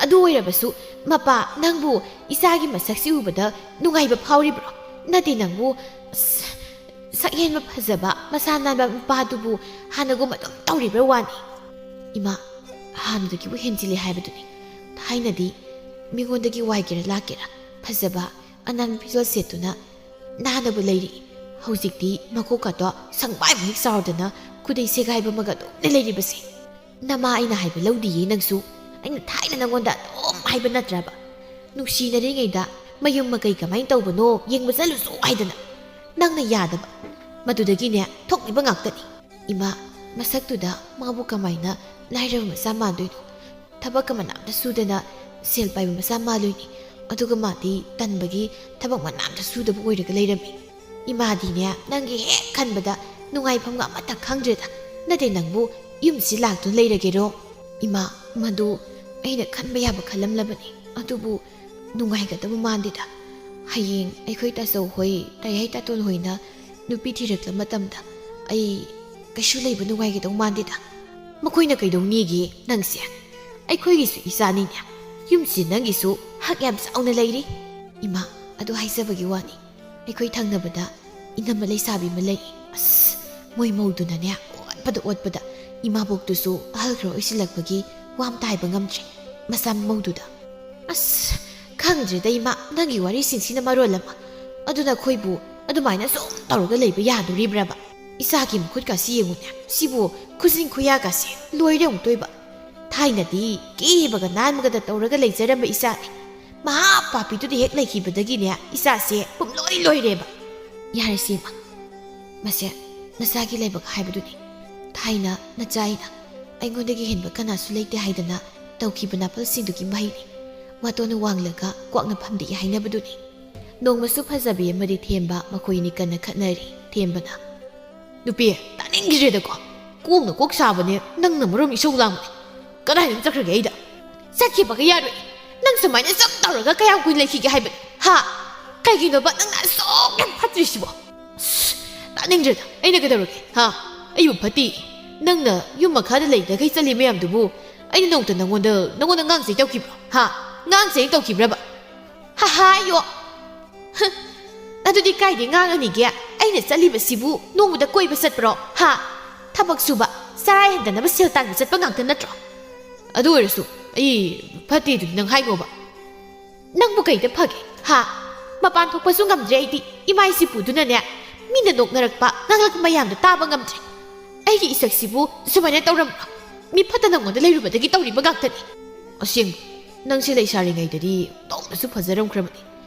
ꯑꯗꯨ ꯑꯣꯏꯔꯕꯁꯨ ꯃꯄꯥ ꯅꯪꯕꯨ ꯏꯆꯥꯒꯤ ꯃꯁꯛꯁꯤ ꯎꯕꯗ ꯅꯨꯡꯉꯥꯏꯕ ꯐꯥꯎꯔꯤꯕ꯭ꯔꯣ ꯅꯠꯇꯦ ꯅꯪꯕꯨ ꯁꯛꯍꯦꯟꯕ ꯐꯖꯕ ꯃꯁꯥ ꯅꯥꯟꯕ ꯃꯄꯥꯗꯨꯕꯨ ꯍꯥꯟꯅꯒꯨꯝ ꯑꯗꯨꯝ ꯇꯧꯔꯤꯕ꯭ꯔꯥ ꯋꯥꯅꯤ ꯏꯃꯥ ꯍꯥꯟꯅꯗꯒꯤꯕꯨ ꯍꯦꯟꯖꯤꯜꯂꯦ ꯍꯥꯏꯕꯗꯨꯅꯤ ꯊꯥꯏꯅꯗꯤ ꯃꯤꯉꯣꯟꯗꯒꯤ ꯋꯥꯏꯒꯦꯔ ꯂꯥꯛꯀꯦꯔ ꯐꯖꯕ ꯑꯅꯥꯟꯕ ꯐꯤꯖꯣꯜ ꯁꯦꯠꯇꯨꯅ ꯅꯥꯟꯅꯕ ꯂꯩꯔꯤ ꯍꯧꯖꯤꯛꯇꯤ ꯃꯀꯣꯛꯀꯗꯣ ꯁꯪꯕꯥꯏꯃꯨꯛ ꯍꯦꯛ ꯆꯥꯎꯗꯅ ꯈꯨꯗꯩ ꯁꯦꯒꯥꯏꯕ ꯑꯃꯒ ꯑꯗꯨꯝ ꯂꯩꯔꯤꯕꯁꯦ ꯅꯃꯥ ꯑꯩꯅ ꯍꯥꯏꯕ ꯂꯧꯗꯤꯌꯦ ꯅꯪꯁꯨ ꯑꯩꯅ ꯊꯥꯏꯅ ꯅꯪꯉꯣꯟꯗ ꯑꯗꯨꯝ ꯍꯥꯏꯕ ꯅꯠꯇ꯭ꯔꯕ ꯅꯨꯡꯁꯤꯅꯔꯤꯉꯩꯗ ꯃꯌꯨꯝ ꯃꯀꯩ ꯀꯃꯥꯏꯅ ꯇꯧꯕꯅꯣ ꯌꯦꯡꯕ ꯆꯠꯂꯨꯁꯨ ꯍꯥꯏꯗꯅ ꯅꯪꯅ ꯌꯥꯗꯕ ꯃꯗꯨꯗꯒꯤꯅꯦ ꯊꯣꯛꯂꯤꯕ ꯉꯥꯛꯇꯅꯤ ꯏꯃꯥ ꯃꯁꯛꯇꯨꯗ ꯃꯥꯕꯨ ꯀꯃꯥꯏꯅ ꯂꯥꯏꯔꯕ ꯃꯆꯥ ꯃꯥꯟꯗꯣꯏꯅꯣ ꯊꯕꯛꯀ ꯃꯅꯥꯝꯇ ꯁꯨꯗꯅ ꯁꯦꯜ ꯄꯥꯏꯕ ꯃꯆꯥ ꯃꯥꯜꯂꯣꯏꯅꯤ ꯑꯗꯨꯒ ꯃꯥꯗꯤ ꯇꯟꯕꯒꯤ ꯊꯕꯛ ꯃꯅꯥꯝꯇ ꯁꯨꯗꯕ ꯑꯣꯏꯔꯒ ꯂꯩꯔꯝꯃꯤ 이마디네 ꯅꯪꯒꯤ ꯍꯦꯛ ꯈꯟꯕꯗ ꯅꯨꯡꯉꯥꯏꯐꯝꯒ ꯑꯃꯠꯇ ꯈꯪꯗ꯭ꯔꯦꯗ ꯅꯠꯇꯦ ꯅꯪꯕꯨ ꯌꯨꯝꯁꯤ ꯂꯥꯛꯇꯨꯅ ꯂꯩꯔꯒꯦꯔꯣ 이마 ꯃꯗꯨ ꯑꯩꯅ ꯈꯟꯕ ꯌꯥꯕ ꯈꯜꯂꯝꯂꯕꯅꯤ ꯑꯗꯨꯕꯨ ꯅꯨꯡꯉꯥꯏꯒꯗꯕ ꯃꯥꯟꯗꯦꯗ ꯍꯌꯦꯡ ꯑꯩꯈꯣꯏ ꯇꯥꯆꯧ ꯍꯣꯏ ꯇꯥꯌꯥꯏ ꯇꯥꯇꯣꯟ ꯍꯣꯏꯅ ꯅꯨꯄꯤ ꯊꯤꯔꯛꯂ ꯃꯇꯝꯗ ꯑꯩ ꯀꯩꯁꯨ ꯂꯩꯕ ꯅꯨꯡꯉꯥꯏꯒꯗꯧ ꯃꯥꯟꯗꯦꯗ ꯃꯈꯣꯏꯅ ꯀꯩꯗꯧꯅꯤꯒꯦ ꯅꯪꯁꯦ ꯑꯩꯈꯣꯏꯒꯤꯁꯨ ꯏꯆꯥꯅꯤꯅꯦ ꯌꯨꯝꯁꯤ ꯅꯪꯒꯤꯁꯨ ꯍꯛ ꯌꯥꯝ ꯆꯥꯎꯅ ꯂꯩꯔꯤ ꯏꯃꯥ ꯑꯗꯨ ꯍꯥꯏꯖꯕꯒꯤ ꯋꯥꯅꯤ ꯑꯩꯈꯣꯏ ꯊꯪꯅꯕꯗ ꯏꯅꯝꯃ ꯂꯩꯁꯥꯕꯤ ꯑꯃ ꯂꯩ ꯑꯁ ꯃꯣꯏ ꯃꯧꯗꯨꯅꯅꯦ ꯑꯣꯠꯄꯗ ꯏꯃꯥꯕꯣꯛꯇꯨꯁꯨ ꯑꯍꯜ ꯈꯔ ꯑꯣꯏꯁꯤꯜꯂꯛꯄꯒꯤ ꯋꯥꯝꯇ ꯍꯥꯏꯕ ꯉꯝꯗ꯭ꯔꯦ ꯃꯆꯥ ꯃꯧꯗꯨꯗ ꯑꯁ ꯈꯪꯗ꯭ꯔꯦꯗ ꯏꯃꯥ ꯅꯪꯒꯤ ꯋꯥꯔꯤꯁꯤꯡꯁꯤꯅ ꯃꯔꯣꯜ ꯑꯃ ꯑꯗꯨꯅ ꯑꯩꯈꯣꯏꯕꯨ ꯑꯗꯨꯃꯥꯏꯅ ꯁꯨꯝ ꯇꯧꯔꯒ ꯂꯩꯕ ꯌꯥꯗꯣꯔꯤꯕ꯭ꯔꯕ ꯏꯆꯥꯒꯤ ꯃꯈꯨꯠꯀꯥꯁꯤ ꯌꯦꯡꯉꯨꯅꯦ ꯁꯤꯕꯨ ꯈꯨꯖꯤꯟ ꯈꯨꯌꯥꯒꯥꯁꯦ ꯂꯣꯏꯔꯦ ꯑꯃꯨꯛꯇꯣꯏꯕ ꯊꯥꯏꯅꯗꯤ ꯀꯦꯕꯒ ꯅꯥꯟꯕꯒꯗ ꯇꯧꯔꯒ ꯂꯩꯖꯔꯝꯕ ꯏꯆꯥꯅꯤ ꯃꯍꯥ ꯄꯥꯄꯤꯗꯨꯗ ꯍꯦꯛ ꯂꯩꯈꯤꯕꯗꯒꯤꯅꯦ ꯏꯆꯥꯁꯦ ꯄꯨꯝꯂꯣꯏ ꯂꯣꯏꯔꯦꯕ ꯌꯥꯔꯦꯁꯤ ꯏꯃꯥ ꯃꯁꯦ ꯅꯆꯥꯒꯤ ꯂꯥꯏꯕꯛ ꯍꯥꯏꯕꯗꯨꯅꯤ ꯊꯥꯏꯅ ꯅꯆꯥ ꯑꯩꯅ ꯑꯩꯉꯣꯟꯗꯒꯤ ꯍꯦꯟꯕ ꯀꯅꯥꯁꯨ ꯂꯩꯇꯦ ꯍꯥꯏꯗꯅ ꯇꯧꯈꯤꯕ ꯅꯥꯄꯜꯁꯤꯡꯗꯨꯒꯤ ꯃꯍꯩꯅꯤ ꯋꯥꯇꯣꯟꯅ ꯋꯥꯡꯂꯒ ꯀ꯭ꯋꯥꯛꯅ ꯐꯝꯗꯦ ꯍꯥꯏꯅꯕꯗꯨꯅꯤ ꯅꯣꯡꯃꯁꯨ ꯐꯖꯕꯤ ꯑꯃꯗꯤ ꯊꯦꯝꯕ ꯃꯈꯣꯏꯅꯤ ꯀꯟꯅ ꯈꯠꯅꯔꯤ ꯊꯦꯝꯕꯅ ꯅꯨꯄꯤ ꯇꯥꯅꯤꯡꯈꯤꯗ꯭ꯔꯦꯗꯀꯣ ꯀꯣꯛꯅ ꯀꯣꯛ ꯁꯥꯕꯅꯦ ꯅꯪꯅ ꯃꯔꯣꯝ ꯏꯁꯧ ꯂꯥꯡꯕꯅꯦ ꯀꯗꯥꯏꯗ ꯆꯠꯈ꯭ꯔꯒꯦ ꯑꯩꯗ ꯆꯠꯈꯤꯕꯒ ꯌꯥꯔꯣꯏ ꯅꯪ ꯁꯨꯃꯥꯏꯅ ꯆꯞ ꯇꯧꯔꯒ ꯀꯌꯥꯝ ꯀꯨꯏꯅ ꯂꯩꯈꯤꯒꯦ ꯍꯥꯏꯕꯅꯤ ꯍꯥ ꯀꯩꯒꯤꯅꯣꯕ ꯅꯪꯅ ꯑꯁꯨꯛ ꯌꯥꯝ ꯐꯠꯇ꯭ꯔꯤꯁꯤꯕꯣ ꯇꯥꯅꯤꯡꯗ꯭ꯔꯦꯗ ꯑꯩꯅ ꯀꯩꯗꯧꯔꯒꯦ ꯍꯥ ꯑꯩꯕꯨ ꯐꯠꯇꯦ ꯅꯪꯅ ꯌꯨꯝ ꯃꯈꯥꯗ ꯂꯩꯗꯈꯩ ꯆꯠꯂꯤ ꯃꯌꯥꯝꯗꯨꯕꯨ ꯑꯩꯅ ꯅꯣꯡꯇ ꯅꯪꯉꯣꯟꯗ ꯉꯥꯡꯆꯩ ꯇꯧꯈꯤꯕ꯭ꯔꯣ ꯍꯥ ꯉꯥꯡꯆꯩ ꯇꯧꯈꯤꯕ꯭ꯔꯕ ꯍꯥꯏꯌꯣ ꯑꯗꯨꯗꯤ ꯀꯥꯏꯗꯩ ꯉꯥꯡꯉꯅꯤꯒꯦ ꯑꯩꯅ ꯆꯠꯂꯤꯕꯁꯤꯕꯨ ꯅꯣꯡꯃꯗ ꯀꯣꯏꯕ ꯆꯠꯄ꯭ꯔꯣ ꯍꯥ ꯊꯕꯛ ꯁꯨꯕ ꯆꯔꯥ ꯍꯦꯟꯗꯅꯕ ꯁꯦꯜ ꯇꯥꯟꯕ ꯆꯠꯄ ꯉꯥꯛꯇ ꯅꯠꯇ꯭ꯔꯣ ꯑꯗꯨ ꯑꯣꯏꯔꯁꯨ ꯑꯩ ꯐꯠꯇꯦꯗꯨꯗꯤ ꯅꯪ ꯍꯥꯏꯉꯣꯕ ꯅꯪꯕꯨ ꯀꯩꯗ ꯐꯒꯦ ꯍꯥ ꯃꯄꯥꯟ ꯊꯣꯛꯄꯁꯨ ꯉꯝꯗ꯭ꯔꯦ ꯑꯩꯗꯤ ꯏꯃꯥ ꯏꯄꯨꯗꯨꯅꯅꯦ ꯃꯤꯅ ꯅꯣꯛꯅꯔꯛꯄ ꯉꯥꯡꯂꯛꯄ ꯃꯌꯥꯝꯗꯣ ꯇꯥꯕ ꯉꯝꯗ꯭ꯔꯦ ꯑꯩꯒꯤ ꯏꯁꯛꯁꯤꯕꯨ ꯁꯨꯃꯥꯏꯅ ꯇꯧꯔꯝꯕ꯭ꯔꯣ ꯃꯤ ꯐꯠꯇ ꯅꯪꯉꯣꯟꯗ ꯂꯩꯔꯨꯕꯗꯒꯤ ꯇꯧꯔꯤꯕ ꯉꯥꯛꯇꯅꯤ ꯑꯁꯦꯡꯕ ꯅꯪꯁꯦ ꯂꯩꯁꯥꯔꯤꯉꯩꯗꯗꯤ ꯇꯧꯅꯁꯨ ꯐꯖꯔꯝꯈ꯭ꯔꯕꯅꯤ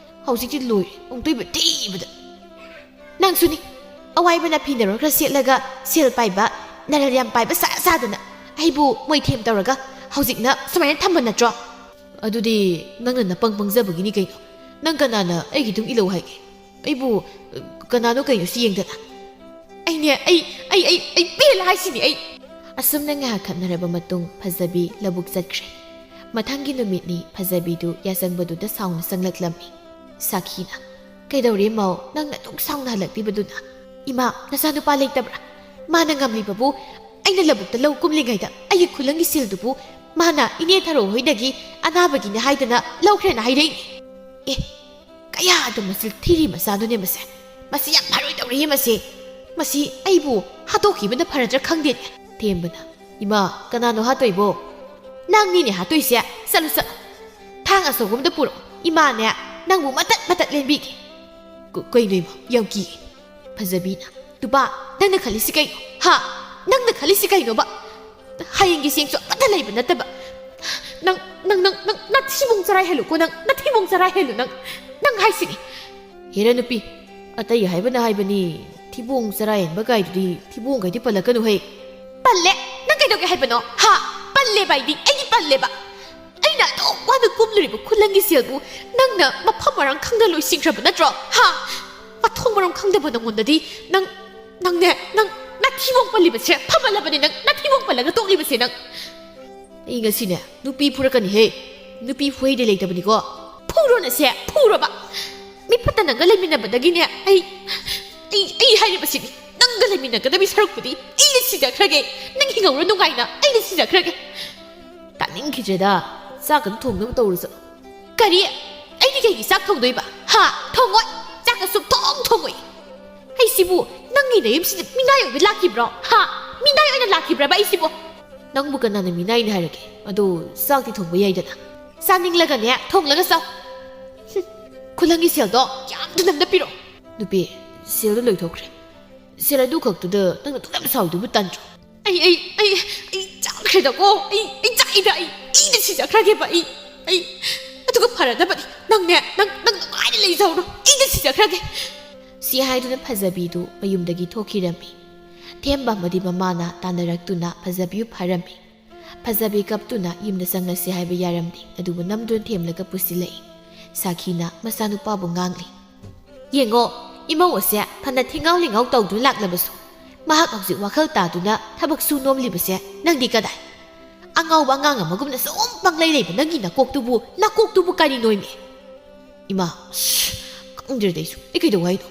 ꯍꯧꯖꯤꯛꯇꯤ ꯂꯣꯏꯔꯦ ꯑꯃꯨꯛꯇꯣꯏꯕ ꯊꯤꯕꯗ ꯅꯪꯁꯨꯅꯤ ꯑꯋꯥꯏꯕ ꯅꯥꯄꯤꯅꯔꯣ ꯈꯔ ꯁꯦꯠꯂꯒ ꯁꯦꯜ ꯄꯥꯏꯕ ꯅꯔꯜ ꯌꯥꯝ ꯄꯥꯏꯕ ꯁꯥꯗꯅ ꯑꯩꯕꯨ ꯃꯣꯏꯊꯦꯝ ꯇꯧꯔꯒ ꯍꯧꯖꯤꯛꯅ ꯁꯨꯃꯥꯏꯅ ꯊꯝꯕ ꯅꯠꯇ꯭ꯔꯣ? ꯑꯗꯨꯗꯤ ꯅꯪꯅ ꯅꯄꯪ ꯄꯪꯖꯕꯒꯤꯅꯤ ꯀꯩꯅꯣ. ꯅꯪ ꯀꯅꯥꯅ ꯑꯩꯒꯤ ꯑꯗꯨꯝ ꯏꯜꯂꯧ ꯍꯥꯏꯒꯦ? ꯑꯩꯕꯨ ꯀꯅꯥꯅꯣ ꯀꯩꯅꯣ ꯁꯤ ꯌꯦꯡꯗꯅ. ꯑꯩ ꯄꯦꯜꯂꯦ ꯍꯥꯏꯁꯤꯅꯤ ꯑꯩ. ꯑꯁꯨꯝꯅ ꯉꯥꯏꯍꯥꯛ ꯈꯠꯅꯔꯕ ꯃꯇꯨꯡ ꯐꯖꯕꯤ ꯂꯧꯕꯨꯛ ꯆꯠꯈ꯭ꯔꯦ. ꯃꯊꯪꯒꯤ ꯅꯨꯃꯤꯠꯅꯤ ꯐꯖꯕꯤꯗꯨ ꯌꯥꯆꯪꯕꯗꯨꯗ ꯁꯥꯎꯅ ꯆꯪꯂꯛꯂꯝꯃꯤ. ꯁꯥꯈꯤꯅ, ꯀꯩꯗꯧꯔꯦ ꯃꯧ, ꯅꯪꯅ ꯑꯗꯨꯝ ꯁꯥꯎꯅ ꯍꯜꯂꯛꯂꯤꯕꯗꯨꯅ? ꯏꯃꯥ, ꯅꯆꯥꯅꯨꯄꯥ ꯂꯩꯇꯕ꯭ꯔꯥ? ꯃꯥꯅ ꯉꯝꯂꯤꯕꯕꯨ ꯑꯩꯅ ꯂꯧꯕꯨꯛꯇ ꯂꯧ ꯀꯨꯝꯂꯤꯉꯩꯗ ꯑꯩꯒꯤ ꯈꯨꯂꯪꯒꯤ ꯁꯦꯜꯗꯨꯕꯨ ꯃꯥꯅ ꯏꯅꯦ ꯊꯔꯣ ꯍꯣꯏꯗꯒꯤ ꯑꯅꯥꯕꯒꯤꯅꯦ ꯍꯥꯏꯗꯅ ꯂꯧꯈ꯭ꯔꯦꯅ ꯍꯥꯏꯔꯛꯏꯅꯤ. ꯑꯦ, ꯀꯌꯥꯗ ꯃꯁꯤ ꯊꯤꯔꯤ ꯃꯆꯥꯗꯨꯅꯦ ꯃꯁꯦ. ꯃꯁꯤ ꯌꯥꯝ ꯐꯔꯣꯏꯗꯧꯔꯤꯌꯦ ꯃꯁꯤ. ꯃꯁꯤ ꯑꯩꯕꯨ ꯍꯥꯠꯇꯣꯛꯈꯤꯕꯅ ꯐꯔꯗ꯭ꯔꯥ ꯈꯪꯗꯦꯅꯦ. ꯊꯦꯝꯕꯅ, ꯏꯃꯥ, ꯀꯅꯥꯅꯣ ꯍꯥꯠꯇꯣꯏꯕꯣ? ꯅꯪꯅꯤꯅꯦ ꯍꯥꯠꯇꯣꯏꯁꯦ. ꯆꯠꯂꯨ ꯆꯠꯂꯨ. ꯊꯥꯡ ꯑꯆꯧꯕ ꯄꯨꯔꯛꯑꯣ. ꯏꯃꯥꯅꯦ ꯅꯪꯕꯨ ꯃꯇꯠ ꯂꯦꯟꯕꯤꯒꯦ. ꯀꯩꯅꯣ ꯏꯃꯥ, ꯌꯥꯝ ꯀꯤꯌꯦ. ꯐꯖꯕꯤꯅ, ꯇꯨꯄꯥ, ꯅꯪꯅ ꯈꯜꯂꯤꯁꯤ ꯀꯩꯅꯣ? ꯍꯥ? ꯅꯪꯅ ꯈꯜꯂꯤꯁꯤ ꯀꯩꯅꯣꯕ? ꯍꯌꯦꯡꯒꯤ ꯆꯦꯡꯁꯨ ꯑꯃꯠꯇ ꯂꯩꯕ ꯅꯠꯇꯕ. ꯅꯪ ꯅꯊꯤꯕꯣꯡ ꯆꯔꯥꯏꯍꯜꯂꯨꯀꯣ. ꯅꯊꯤꯕꯣꯡ ꯆꯔꯥꯏꯍꯜꯂꯨ. ꯅꯪ ꯍꯥꯏꯁꯤꯅꯤ. ꯍꯦꯔ ꯅꯨꯄꯤ, ꯑꯇꯩ ꯍꯥꯏꯕꯅ ꯍꯥꯏꯕꯅꯤ, ꯊꯤꯕꯣꯡ ꯆꯔꯥꯏꯍꯟꯕ ꯀꯥꯏꯗꯨꯗꯤ ꯊꯤꯕꯣꯡꯈꯩꯗꯤ ꯄꯜꯂꯛꯀꯅꯨꯍꯦ. ꯄꯜꯂꯦ. ꯅꯪ ꯀꯩꯗꯧꯒꯦ ꯍꯥꯏꯕꯅꯣ? ꯍꯥ? ꯄꯜꯂꯦꯕ ꯑꯩꯗꯤ ꯄꯜꯂꯦꯕ. ꯑꯩꯅ ꯑꯗꯨꯝ ꯋꯥꯅ ꯀꯨꯝꯂꯨꯔꯤꯕ ꯈꯨꯂꯪꯒꯤ ꯁꯦꯜꯕꯨ ꯅꯪꯅ ꯃꯐꯝ ꯃꯔꯥꯡ ꯈꯪꯗ ꯂꯣꯏꯁꯤꯟꯈ꯭ꯔꯕ ꯅꯠꯇ꯭ꯔꯣ? ꯍꯥ? ꯃꯊꯣꯡ ꯃꯔꯝ ꯈꯪꯗꯕ ꯅꯪꯉꯣꯟꯗꯗꯤ ꯅꯪꯅꯦ ꯅꯊꯤꯕꯣꯡ ꯄꯜꯂꯤꯕꯁꯦ ꯐꯃꯜꯂꯕꯅꯤ. ꯅꯊꯤꯕꯣꯡ ꯄꯜꯂꯒ ꯇꯣꯛꯂꯤꯕꯁꯦ ꯅꯪ. ꯑꯩ ꯉꯁꯤꯅꯦ ꯅꯨꯄꯤ ꯐꯨꯔꯛꯀꯅꯤꯍꯦ. ꯅꯨꯄꯤ ꯐꯨꯍꯩꯗꯤ ꯂꯩꯇꯕꯅꯤꯀꯣ. ꯐꯨꯔꯣꯅꯁꯦ, ꯐꯨꯔꯣꯕ. ꯃꯤ ꯐꯠꯇ ꯅꯪꯒ ꯂꯩꯃꯤꯟꯅꯕꯗꯒꯤꯅꯦ ꯑꯩ ꯍꯥꯏꯔꯤꯕꯁꯤꯅꯤ. ꯅꯪꯒ ꯂꯩꯃꯤꯟꯅꯒꯗꯕꯤ ꯁꯔꯨꯛꯄꯨꯗꯤ ꯑꯩꯅ ꯁꯤꯖꯈ꯭ꯔꯒꯦ. ꯅꯪ ꯍꯤꯡꯍꯧꯔ ꯅꯨꯡꯉꯥꯏꯅ ꯑꯩꯅ ꯁꯤꯖꯈ꯭ꯔꯒꯦ. ꯇꯥꯅꯤꯡꯈꯤꯗ꯭ꯔꯦꯗ. ꯆꯥꯛꯀꯗꯨ ꯊꯣꯡꯅꯕ ꯇꯧꯔꯨꯆꯣ. ꯀꯔꯤ? ꯑꯩꯗꯤ ꯀꯩꯒꯤ ꯆꯥꯛ ꯊꯣꯡꯗꯣꯏꯕ? ꯍꯥ? ꯊꯣꯡꯉꯣꯏ. ꯆꯥꯛꯀ ꯊꯣꯡꯉꯣꯏ. ꯑꯩꯁꯤꯕꯨ ꯅꯪꯒꯤ ꯅꯌꯨꯝꯁꯤꯗ ꯃꯤꯅꯥꯏ ꯑꯣꯏꯕ ꯂꯥꯛꯈꯤꯕ꯭ꯔꯣ? ꯍꯥ? ꯃꯤꯅꯥꯏ ꯑꯣꯏꯅ ꯂꯥꯛꯈꯤꯕ꯭ꯔꯕ ꯑꯩꯁꯤꯕꯨ? ꯅꯪꯕꯨ ꯀꯅꯥꯅ ꯃꯤꯅꯥꯏꯅ ꯍꯥꯏꯔꯒꯦ? ꯑꯗꯣ ꯆꯥꯛꯇꯤ ꯊꯣꯡꯕ ꯌꯥꯏꯗꯅ. ꯆꯥꯅꯤꯡꯂꯒꯅꯦ ꯊꯣꯡꯂꯒ ꯆꯥꯎ. ꯈꯨꯂꯪꯒꯤ ꯁꯦꯜꯗꯣ ꯌꯥꯝꯅ ꯅꯝꯅ ꯄꯤꯔꯛꯑꯣ. ꯅꯨꯄꯤ, ꯁꯦꯜꯗꯣ ꯂꯣꯏꯊꯣꯛꯈ꯭ꯔꯦ. ꯁꯦꯜ ꯑꯗꯨ ꯈꯛꯇꯨꯗ ꯅꯪꯅ ꯑꯗꯨꯛ ꯌꯥꯝ ꯁꯥꯎꯗꯨꯕꯨ ꯇꯟꯗ꯭ꯔꯣ? ꯑꯩ ꯆꯥꯛꯈ꯭ꯔꯦꯗꯀꯣ. ꯑꯩꯅ ꯁꯤꯖꯈ꯭ꯔꯒꯦꯕ. ꯑꯩ ꯑꯗꯨꯒ ꯐꯔꯗꯕꯅꯤ. ꯅꯪ ꯅꯨꯡꯉꯥꯏꯅ ꯂꯩꯖꯍꯧꯔꯣ. ꯑꯩꯅ ꯁꯤꯖꯈ꯭ꯔꯒꯦ. ꯁꯤ ꯍꯥꯏꯗꯨꯅ ꯐꯖꯕꯤꯗꯨ ꯃꯌꯨꯝꯗꯒꯤ ꯊꯣꯛꯈꯤꯔꯝꯃꯤ. ꯊꯦꯝꯕ ꯑꯃꯗꯤ ꯃꯃꯥꯅ ꯇꯥꯟꯅꯔꯛꯇꯨꯅ ꯐꯖꯕꯤꯕꯨ ꯐꯥꯔꯝꯃꯤ. ꯐꯖꯕꯤ ꯀꯞꯇꯨꯅ ꯌꯨꯝꯗ ꯆꯪꯂꯁꯤ ꯍꯥꯏꯕ ꯌꯥꯔꯝꯗꯦ. ꯑꯗꯨꯕꯨ ꯅꯝꯗꯨꯅ ꯊꯦꯝꯂꯒ ꯄꯨꯁꯤꯜꯂꯛꯏ. ꯁꯥꯈꯤꯅ ꯃꯆꯥꯅꯨꯄꯥꯕꯨ ꯉꯥꯡꯂꯤ. ꯌꯦꯡꯉꯣ, ꯏꯃꯧ ꯑꯁꯦ ꯐꯅ ꯊꯤꯉꯥꯎ ꯂꯤꯉꯥꯎ ꯇꯧꯗꯨꯅ ꯂꯥꯛꯂꯕꯁꯨ ꯃꯍꯥꯛ ꯍꯧꯖꯤꯛ ꯋꯥꯈꯜ ꯇꯥꯗꯨꯅ ꯊꯕꯛ ꯁꯨ ꯅꯣꯝꯂꯤꯕꯁꯦ ꯅꯪꯗꯤ ꯀꯗꯥꯏ? ꯑꯉꯥꯎꯕ ꯑꯉꯥꯡ ꯑꯃꯒꯨꯝꯅ ꯁꯨꯝ ꯄꯪꯂꯩ ꯂꯩꯕ ꯅꯪꯒꯤ ꯅꯀꯣꯛꯇꯨꯕꯨ ꯀꯔꯤꯅꯣꯏꯃꯤ? ꯏꯃꯥ, ꯈꯪꯗ꯭ꯔꯦꯗ ꯑꯩ ꯀꯩꯗꯧ ꯍꯥꯏꯅꯣ?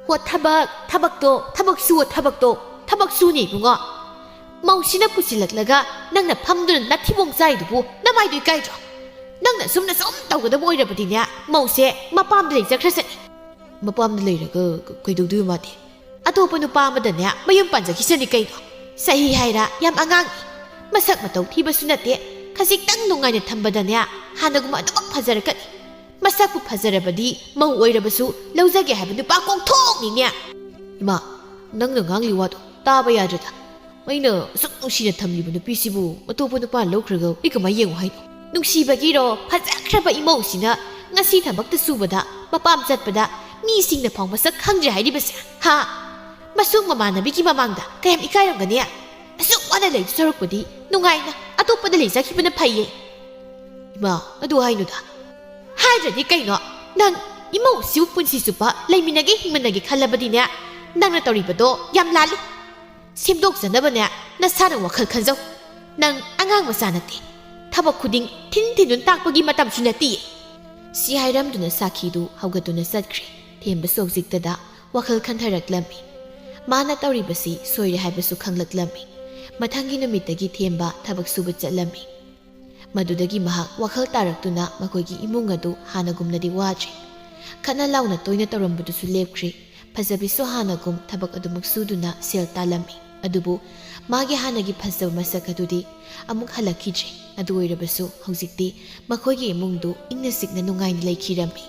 ꯍꯣ, ꯊꯕꯛ ꯁꯨꯅꯤ ꯏꯕꯨꯡꯉꯣ. ꯃꯧꯁꯤꯅ ꯄꯨꯁꯤꯜꯂꯛꯂꯒ ꯅꯪꯅ ꯐꯝꯗꯨꯅ ꯅꯊꯤꯕꯣꯡ ꯆꯥꯏꯗꯨꯕꯨ ꯅꯃꯥꯏꯗꯨ ꯏꯀꯥꯏꯗ꯭ꯔꯣ? ꯅꯪꯅ ꯁꯨꯝ ꯇꯧꯒꯗꯕ ꯑꯣꯏꯔꯕꯗꯤꯅꯦ ꯃꯧꯁꯦ ꯃꯄꯥꯝꯗ ꯂꯩꯖꯈ꯭ꯔꯁꯅꯤ. ꯃꯄꯥꯝꯗ ꯂꯩꯔꯒ ꯀꯩꯗꯧꯗꯣꯏꯕ ꯃꯥꯗꯤ? ꯑꯇꯣꯞꯄ ꯅꯨꯄꯥ ꯑꯃꯗꯅꯦ ꯃꯌꯨꯝ ꯄꯥꯟꯖꯈꯤꯁꯅꯤ ꯀꯩꯅꯣ. ꯆꯍꯤ ꯍꯥꯏꯔ ꯌꯥꯝ ꯑꯉꯥꯡꯅꯤ. ꯃꯁꯛ ꯃꯇꯧ ꯊꯤꯕꯁꯨ ꯅꯠꯇꯦ. ꯈꯖꯤꯛꯇꯪ ꯅꯨꯡꯉꯥꯏꯅ ꯊꯝꯕꯗꯅꯦ ꯍꯥꯟꯅꯒꯨꯝꯕ ꯑꯗꯨꯃꯛ ꯐꯖꯔꯛꯀꯅꯤ. ꯃꯁꯛꯄꯨ ꯐꯖꯔꯕꯗꯤ ꯃꯧ ꯑꯣꯏꯔꯕꯁꯨ ꯂꯧꯖꯒꯦ ꯍꯥꯏꯕ ꯅꯨꯄꯥ ꯀꯣꯛꯊꯣꯛꯅꯤꯅꯦ. ꯏꯃꯥ, ꯅꯪꯅ ꯉꯥꯡꯂꯤ ꯋꯥꯗꯣ ꯇꯥꯕ ꯌꯥꯗ꯭ꯔꯦꯗ. ꯑꯩꯅ ꯑꯁꯨꯛ ꯅꯨꯡꯁꯤꯅ ꯊꯝꯂꯤꯕ ꯅꯨꯄꯤꯁꯤꯕꯨ ꯑꯇꯣꯞꯄ ꯅꯨꯄꯥꯅ ꯂꯧꯈ꯭ꯔꯒ ꯑꯩ ꯀꯃꯥꯏꯅ ꯌꯦꯡꯉꯨ ꯍꯥꯏꯅꯣ? ꯅꯨꯡꯁꯤꯕꯒꯤꯔꯣ ꯐꯖꯈ꯭ꯔꯕ ꯏꯃꯧꯁꯤꯅ ꯉꯁꯤ ꯊꯕꯛꯇ ꯁꯨꯕꯗ ꯃꯄꯥꯝ ꯆꯠꯄꯗ ꯃꯤꯁꯤꯡꯅ ꯐꯥꯎ ꯃꯁꯛ ꯈꯪꯗ꯭ꯔꯦ ꯍꯥꯏꯔꯤꯕꯁꯦ? ꯍꯥ? ꯃꯁꯨꯡ ꯃꯃꯥꯟꯅꯕꯤꯒꯤ ꯃꯃꯥꯡꯗ ꯀꯌꯥꯝ ꯏꯀꯥꯏꯔꯝꯒꯅꯤ? ꯑꯁꯨꯛ ꯋꯥꯅ ꯂꯩꯗꯨ ꯁꯔꯨꯛꯄꯨꯗꯤ ꯅꯨꯡꯉꯥꯏꯅ ꯑꯇꯣꯞꯄꯗ ꯂꯩꯖꯈꯤꯕꯅ ꯐꯩꯌꯦ. ꯏꯃꯥ, ꯑꯗꯨ ꯍꯥꯏꯅꯨꯗ. ꯍꯥꯏꯗ꯭ꯔꯗꯤ ꯀꯩꯅꯣ? ꯅꯪ ꯏꯃꯧꯁꯤꯕꯨ ꯄꯨꯟꯁꯤ ꯆꯨꯞꯄ ꯂꯩꯃꯤꯟꯅꯒꯦ ꯍꯤꯡꯃꯤꯟꯅꯒꯦ ꯈꯜꯂꯕꯗꯤꯅꯦ ꯅꯪꯅ ꯇꯧꯔꯤꯕꯗꯣ ꯌꯥꯝ ꯂꯥꯜꯂꯤ. ꯁꯦꯝꯗꯣꯛꯆꯅꯕꯅꯦ ꯅꯁꯥꯅ ꯋꯥꯈꯜ ꯈꯟꯖꯧ. ꯅꯪ ꯑꯉꯥꯡ ꯃꯆꯥ ꯅꯠꯇꯦ. ꯊꯕꯛ ꯈꯨꯗꯤꯡ ꯊꯤꯟꯗꯨꯅ ꯇꯥꯛꯄꯒꯤ ꯃꯇꯝꯁꯨ ꯅꯠꯇꯤꯌꯦ. ꯁꯤ ꯍꯥꯏꯔꯝꯗꯨꯅ ꯁꯥꯈꯤꯗꯨ ꯍꯧꯒꯠꯇꯨꯅ ꯆꯠꯈ꯭ꯔꯦ. ꯊꯦꯝꯕꯁꯨ ꯍꯧꯖꯤꯛꯇꯗ ꯋꯥꯈꯜ ꯈꯟꯊꯔꯛꯂꯝꯃꯤ. ꯃꯥꯅ ꯇꯧꯔꯤꯕꯁꯤ ꯁꯣꯏꯔꯦ ꯍꯥꯏꯕꯁꯨ ꯈꯪꯂꯛꯂꯝꯃꯤ. ꯃꯊꯪꯒꯤ ꯅꯨꯃꯤꯠꯇꯒꯤ ꯊꯦꯝꯕ ꯊꯕꯛ ꯁꯨꯕ ꯆꯠꯂꯝꯃꯤ. ꯃꯗꯨꯗꯒꯤ ꯃꯍꯥꯛ ꯋꯥꯈꯜ ꯇꯥꯔꯛꯇꯨꯅ ꯃꯈꯣꯏꯒꯤ ꯏꯃꯨꯡ ꯑꯗꯨ ꯍꯥꯟꯅꯒꯨꯝꯅꯗꯤ ꯋꯥꯗ꯭ꯔꯦ. ꯈꯠꯅ ꯂꯥꯎꯅ ꯇꯣꯏꯅ ꯇꯧꯔꯝꯕꯗꯨꯁꯨ ꯂꯦꯞꯈ꯭ꯔꯦ. ꯐꯖꯕꯤꯁꯨ ꯍꯥꯟꯅꯒꯨꯝ ꯊꯕꯛ ꯑꯗꯨꯃꯛ ꯁꯨꯗꯨꯅ ꯁꯦꯜ ꯇꯥꯜꯂꯝꯃꯤ. ꯑꯗꯨꯕꯨ ꯃꯥꯒꯤ ꯍꯥꯟꯅꯒꯤ ꯐꯖꯕ ꯃꯁꯛ ꯑꯗꯨꯗꯤ ꯑꯃꯨꯛ ꯍꯜꯂꯛꯈꯤꯗ꯭ꯔꯦ. ꯑꯗꯨ ꯑꯣꯏꯔꯕꯁꯨ ꯍꯧꯖꯤꯛꯇꯤ ꯃꯈꯣꯏꯒꯤ ꯏꯃꯨꯡꯗꯨ ꯏꯪꯅ ꯆꯤꯛꯅ ꯅꯨꯡꯉꯥꯏꯅ ꯂꯩꯈꯤꯔꯝꯃꯤ.